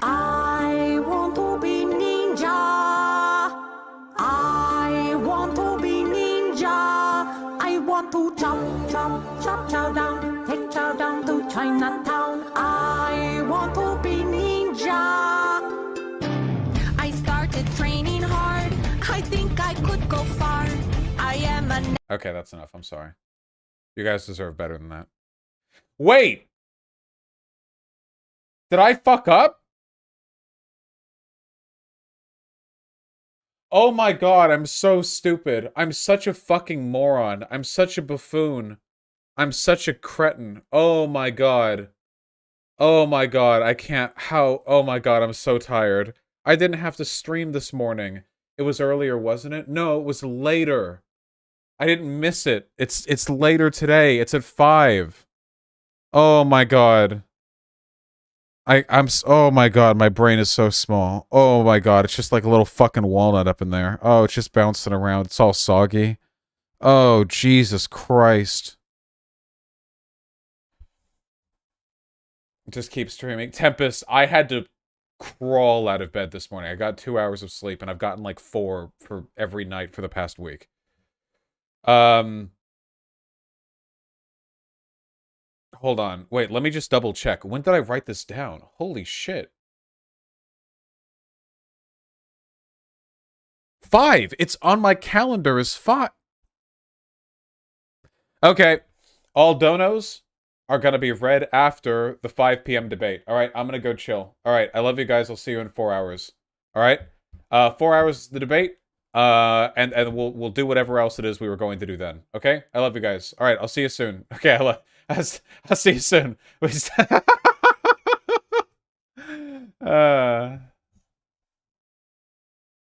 I want to be ninja. I want to be ninja. I want to chop, chop, chop, chow down. Take chow down to Chinatown. I want to be ninja. I started training hard. I think I could go far. I am a... Okay, that's enough. I'm sorry. You guys deserve better than that. Wait! Did I fuck up? Oh my god, I'm so stupid. I'm such a fucking moron. I'm such a buffoon. I'm such a cretin. Oh my god. Oh my god, I can't... How... Oh my god, I'm so tired. I didn't have to stream this morning. It was earlier, wasn't it? No, it was later. I didn't miss it. It's later today. It's at 5. Oh my god. Oh my god, my brain is so small. Oh my god, it's just like a little fucking walnut up in there. Oh, it's just bouncing around. It's all soggy. Oh, Jesus Christ. Just keep streaming. Tempest, I had to crawl out of bed this morning. I got 2 hours of sleep, and I've gotten like 4 for every night for the past week. Hold on. Wait, let me just double check. When did I write this down? Holy shit. 5. It's on my calendar as 5. Okay. All donos are going to be read after the 5 p.m. debate. All right, I'm going to go chill. All right, I love you guys. I'll see you in 4 hours. All right? 4 hours the debate. And we'll do whatever else it is we were going to do then. Okay? I love you guys. All right, I'll see you soon. Okay, I'll see you soon.